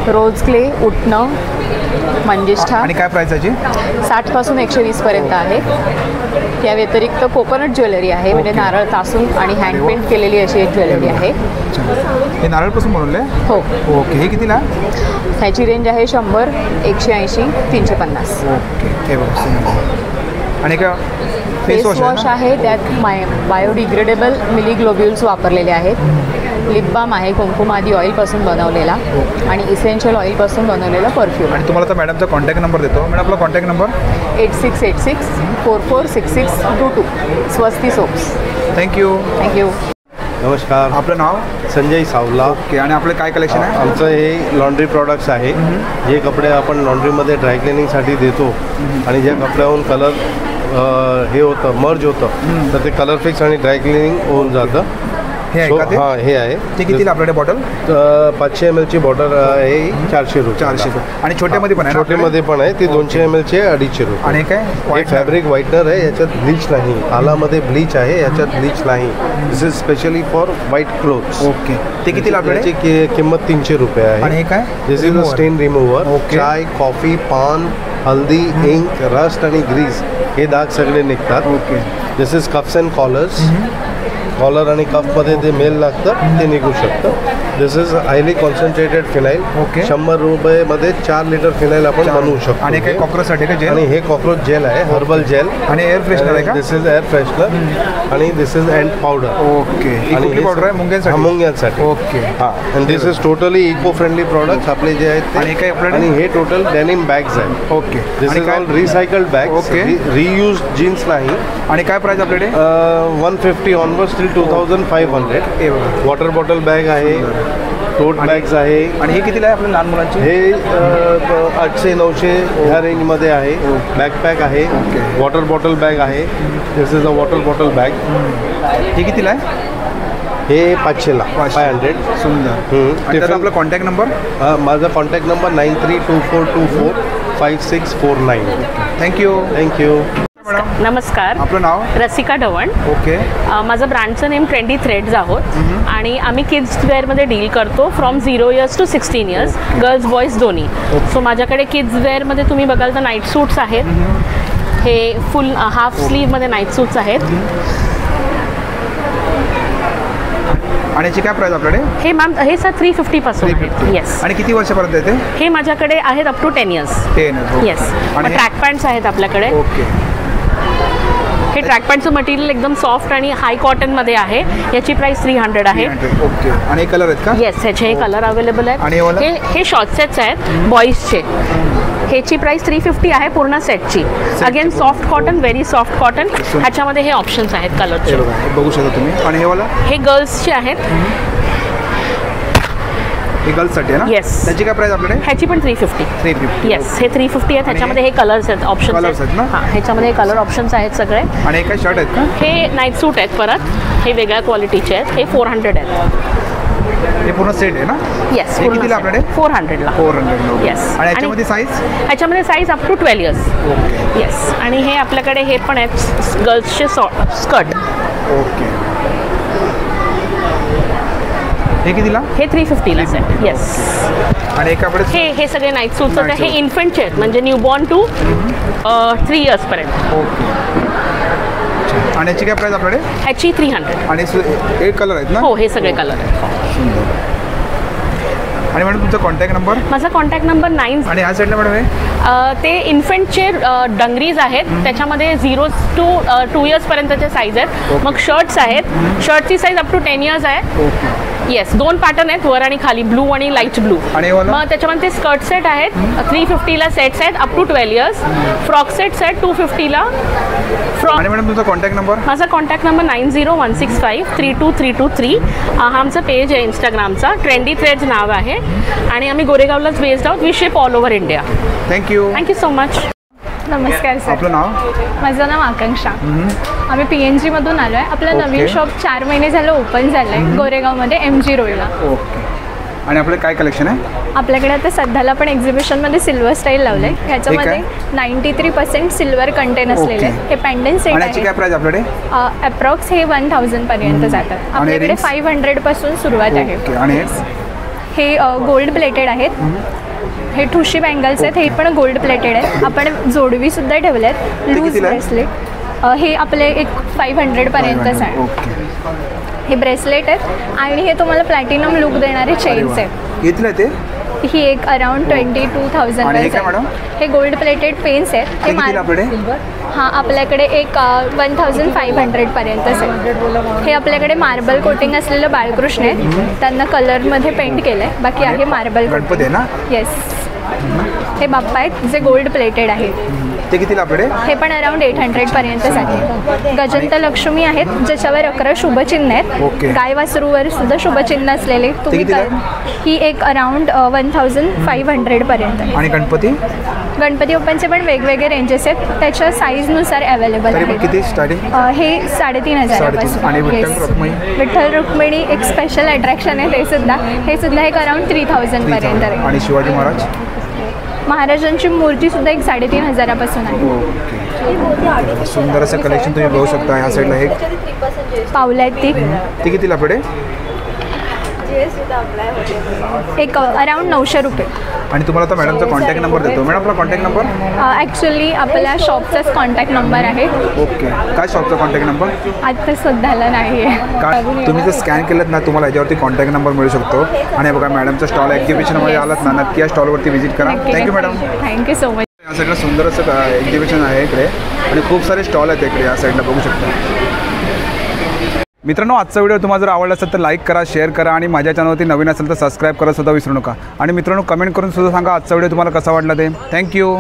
रोज क्ले, उटणं, मंजिष्ठा. आणि काय प्राइस याची? 60 पासून 120 पर्यंत आहे. या व्यतिरिक्त कोकोनट ज्वेलरी आहे, म्हणजे नारळ तासून आणि हँड पेंट केलेली अशी एक ज्वेलरी आहे. हे नारळपासून बनवले? हो. ओके. हे कितीला? ह्याची रेंज आहे 100, 180, 350. ओके. हे बघा. आणि का फेस वॉश आहे, त्यात बायोडिग्रेडेबल मिली ग्लोब्युल्स वापरलेले आहेत. लिप बाम आहे कुंकुमादी ऑइलपासून बनवलेला आणि इसेन्शियल ऑइलपासून बनवलेला परफ्यूम. आणि तुम्हाला तर मॅडमचा कॉन्टॅक्ट नंबर देतो. मॅडम आपला contact number? 8686446622. Swasti soaps. Thank you. Thank you. नमस्कार. आपलं नाव? संजय सावला. ओके. आणि आपलं काय कलेक्शन आहे? आमचं हे लॉन्ड्री प्रॉडक्ट्स आहे. जे कपडे आपण लॉन्ड्रीमध्ये ड्रायक्लिनिंगसाठी देतो आणि ज्या कपड्याहून कलर हे होतं, मर्ज होतं, तर ते कलर फिक्स आणि ड्रायक्लिनिंग होऊन जातं. हे आहे का ते? हां हे आहे. ते कितीला आपल्याकडे बॉटल? 500 ml ची बॉटल आहे 400 रुपये. 400 आणि छोट्यामध्ये पण आहे ना? छोटेमध्ये पण आहे ती 200 ml ची 250 रुपये. आणि काय हे फॅब्रिक व्हाईटनर आहे, याच्यात ब्लीच नाही. आलामध्ये ब्लीच आहे, याच्यात ब्लीच नाही. This is specially for white clothes. Okay. ते कितीला आपल्याकडे? याची किंमत 300 रुपये आहे. आणि हे काय? दिस इज अ स्टेन रिमूव्हर. चाय, कॉफी, पान, हल्दी, इंक, रस्ट आणि ग्रीस हे डाग सगळे निघतात. Okay. This is cups and collars. Collar आणि कपमध्ये ते मेल लागतं ते निघू शकतं. This is highly concentrated phenyl. Okay. 100 रुपयामध्ये 4 लिटर फिनाईल आपण बनवू शकतो. आणि काही कॉक्रोचसाठी का जेल? आणि हे कॉक्रोच जेल आहे, हर्बल जेल. आणि एअर फ्रेशनर आहे का? दिस इज एअर फ्रेशनर आणि this is ant powder. Okay. आणि कुठली पावडर आहे? मुंग्यांसाठी? मुंग्यांसाठी. ओके. हां. आणि this is totally eco friendly products आपले जे आहेत. आणि काय आपल्याकडे? आणि हे टोटल डेनिम बॅग्स आहेत. Okay. This is all recycled bags. Okay. Reuse jeans नाही. आणि काय प्राइस आपल्याकडे? 150 onwards till 2500. Water bottle bag आहे, टोट बॅग्स आहे. आणि हे कितीला आहे आपल्या लहान मुलांचे? हे 800-900 ह्या रेंजमध्ये आहे. बॅकपॅक आहे, वॉटर बॉटल बॅग आहे. This is a water bottle bag. हे कितीला आहे? हे 500ला. 500. सुंदर. त्याचा आपला कॉन्टॅक्ट नंबर? माझा कॉन्टॅक्ट नंबर 9324245649. थँक्यू. थँक्यू. नमस्कार. आपलं नाव? रसिका ढवण. ओके. माझं ब्रँडचं नेम ट्रेंडी थ्रेड्स आहोत आणि आम्ही किड्स वेअरमध्ये डील करतो from 0 years to 16 years, girls boys दोन्ही. सो माझ्याकडे किड्स वेअरमध्ये तुम्ही बघाल तर नाईट सूट्स आहेत. हे फुल हाफ स्लीवमध्ये नाईट सूट्स आहेत. आणि याची काय प्राइस आपल्याकडे? हे मॅम हे सर 350 पासून आहे. येस. आणि किती वर्षापर्यंत येते? हे माझ्याकडे आहेत up to 10 years. 10 years. Yes. आणि ट्रॅक पॅन्ट्स आहेत आपल्याकडे. ओके. हे ट्रॅक पॅन्टचं मटेरियल एकदम सॉफ्ट आणि हाय कॉटनमध्ये आहे. याची प्राइस 300 आहे. ओके. आणि कलर आहेत का? येस, ह्याचे हे कलर अवेलेबल आहेत. आणि हे शॉर्ट सेट्स आहेत बॉईजचे. ह्याची प्राइस 350 आहे पूर्ण सेटची. Again soft cotton, very soft cotton. ह्याच्यामध्ये हे ऑप्शन्स आहेत कलरचे. बघू शकता तुम्ही. आणि हे वाला? हे गर्ल्सचे आहेत. हे गर्ल्ससाठी आहे ना? येस. त्याची काय प्राइस आपल्याकडे? ह्याची पण 350. येस, हे 350 आहेत. ह्याच्यामध्ये हे कलर्स आहेत, ऑप्शन्स आहेत ना? हां, ह्याच्यामध्ये हे कलर ऑप्शन्स आहेत सगळे. आणि हे काय शर्ट आहेत का? हे नाईट सूट आहेत परत. हे वेगळ्या क्वालिटीचे आहेत. हे 400 आहेत. हे पूर्ण सेट आहे ना? येस. हे कितीला आपल्याकडे? 400ला. 400. येस. आणि ह्याच्यामध्ये साईज? ह्याच्यामध्ये size up to 12 years. Yes. आणि हे आपल्याकडे हे पण आहेत गर्ल्सचे स्कर्ट. ओके. हे कितीला? हे 350ला सेट. येस. आणि एका हे सगळे नाईट सूट्स आहेत. हे इन्फंटचे आहेत, म्हणजे न्यूबॉर्न टू 3 इयर्सपर्यंत. ओके. आणि याची काय प्राइस आपल्याकडे? ह्याची 300. आणि हे कलर आहेत ना? हो, हे सगळे कलर आहेत. आणि मॅडम तुमचा कॉन्टॅक्ट नंबर? माझा कॉन्टॅक्ट नंबर 9. आणि ह्या साईडला मॅडम हे ते इन्फंटचे डंगरीज आहेत. त्याच्यामध्ये 0 टू 2 इयर्सपर्यंतचे साईज आहेत. मग शर्ट्स आहेत. शर्टची साईज अप टू 10 इयर्स आहे. येस. 2 पॅटर्न आहेत, वर आणि खाली, ब्लू आणि लाईट ब्लू. मग त्याच्यामध्ये ते स्कर्ट सेट आहेत. 350ला सेट्स आहेत up to 12 years. Frock sets आहेत 250ला. आणि मॅडम तुमचा कॉन्टॅक्ट नंबर? माझा कॉन्टॅक्ट नंबर 9016532323. हा आमचा पेज आहे इंस्टाग्रामचा. ट्रेंडी थ्रेड्स नाव आहे. आणि आम्ही गोरेगावलाच बेस्ड आहोत. We ship all over India. Thank you. Thank you so much. नमस्कार सर. आपलं नाव? माझं नाव आकांक्षा. आम्ही PNG मधून आलो आहे. आपलं नवीन शॉप 4 महिने झालं ओपन झालं आहे गोरेगावमध्ये MG रोडला. ओके. आणि आपलं काय कलेक्शन आहे? आपल्याकडे आता सध्याला पण एक्झिबिशनमध्ये सिल्वर स्टाईल लावलं आहे. ह्याच्यामध्ये 93% सिल्वर कंटेन असलेले आहे. हे पेंडंट सेट आहे. याची काय प्राइस आपल्याकडे? अप्रॉक्स हे 1000 पर्यंत जातात. आपल्याकडे 500 पासून सुरुवात आहे. आणि हे गोल्ड प्लेटेड आहेत. हे ठुशी बँगल्स आहेत. हे पण गोल्ड प्लेटेड आहे. आपण जोडवी सुद्धा ठेवले आहेत. Loose bracelet. हे आपले एक 500 पर्यंतच आहे. हे ब्रेसलेट आहेत. आणि हे तुम्हाला प्लॅटिनम लुक देणारे चेन्स आहेत. घेतलं ते? ही एक अराउंड 22,000. हे गोल्ड प्लेटेड पेन्स आहेत. हे हां, आपल्याकडे एक 1500 पर्यंतच आहे. हे आपल्याकडे मार्बल कोटिंग असलेलं बाळकृष्ण आहे. त्यांना कलरमध्ये पेंट केलं आहे. बाकी आहे मार्बल कोटिंग. येस. हे बाप्पा आहेत जे गोल्ड प्लेटेड आहेत. ते कितीला आपल्याकडे? हे पण अराउंड 800 पर्यंतच आहे. गजंत लक्ष्मी आहेत ज्याच्यावर 11 शुभचिन्ह आहेत. गाय वासरूवर सुद्धा शुभचिन्ह असलेले तुम्ही ही एक अराउंड 1500 पर्यंत. आणि गणपती बाप्पांचे पण वेगवेगळे रेंजेस आहेत, त्याच्या साईजनुसार अवेलेबल आहेत. किती स्टार्टिंग? हे 3,500 पासून. आणि विठ्ठल रुक्मिणी एक स्पेशल अट्रॅक्शन आहे, हे सुद्धा एक अराउंड 3000 पर्यंत आहे. आणि शिवाजी महाराजांची मूर्ती सुद्धा एक 3,500 पासून आहे. सुंदर असं कलेक्शन तुम्ही बघू शकता. ह्या साईडला एक पावलं आहेत ती कितीला पडे? एक अराउंड 900 रुपये. आणि तुम्हाला आता मॅडमचा कॉन्टॅक्ट नंबर देतो. मॅडम आपला कॉन्टॅक्ट नंबर? ॲक्च्युली आपल्या शॉपचाच कॉन्टॅक्ट नंबर आहे. ओके. काय शॉपचा कॉन्टॅक्ट नंबर? आता सध्याला नाही आहे. काय तुम्ही जर स्कॅन केलं ना तुम्हाला याच्यावरती कॉन्टॅक्ट नंबर मिळू शकतो. आणि बघा मॅडमचा स्टॉल एक्झिबिशनमध्ये आलात ना, नक्की या स्टॉलवरती व्हिजिट करा. Thank you madam. Thank you so much. या सगळं सुंदर असं एक्झिबिशन आहे इकडे आणि खूप सारे स्टॉल आहेत इकडे या साईडला बघू शकता. मित्रांनो, आजचा व्हिडिओ तुम्हाला जर आवडला असेल तर लाईक करा, शेअर करा आणि माझ्या चॅनलवरती नवीन असेल तर सबस्क्राईब करा सुद्धा विसरू नका. आणि मित्रांनो, कमेंट करून सुद्धा सांगा आजचा व्हिडिओ तुम्हाला कसा वाटला ते. थँक्यू.